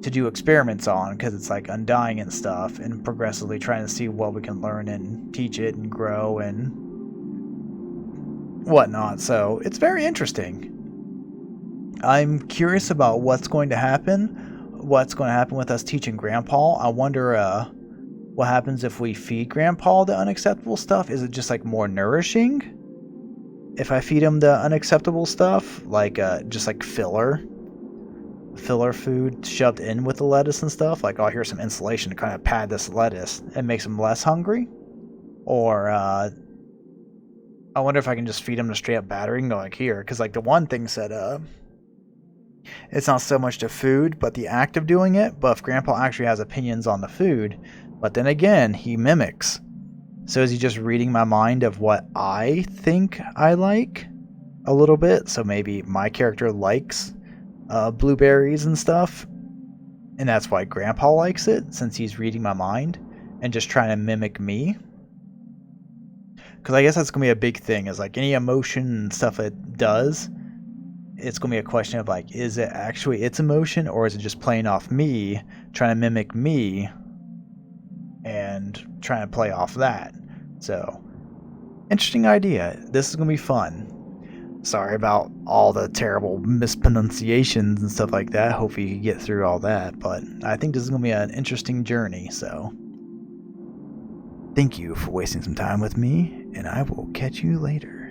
to do experiments on, because it's like undying and stuff, and progressively trying to see what we can learn and teach it and grow and whatnot. So it's very interesting. I'm curious about what's going to happen with us teaching Grandpa. I wonder what happens if we feed Grandpa the unacceptable stuff. Is it just like more nourishing if I feed him the unacceptable stuff, like just like filler food shoved in with the lettuce and stuff? Like, oh, here's some insulation to kind of pad this lettuce and makes him less hungry? Or I wonder if I can just feed him the straight up battery and go like, here, because like the one thing said it's not so much the food but the act of doing it. But if Grandpa actually has opinions on the food, but then again he mimics, so is he just reading my mind of what I think I like a little bit? So maybe my character likes blueberries and stuff, and that's why Grandpa likes it, since he's reading my mind and just trying to mimic me. Because I guess that's gonna be a big thing, is like any emotion and stuff it does, it's gonna be a question of like, is it actually its emotion, or is it just playing off me, trying to mimic me and trying to play off that? So interesting idea. This is gonna be fun. Sorry about all the terrible mispronunciations and stuff like that. Hopefully you can get through all that. But I think this is going to be an interesting journey. So thank you for wasting some time with me, and I will catch you later.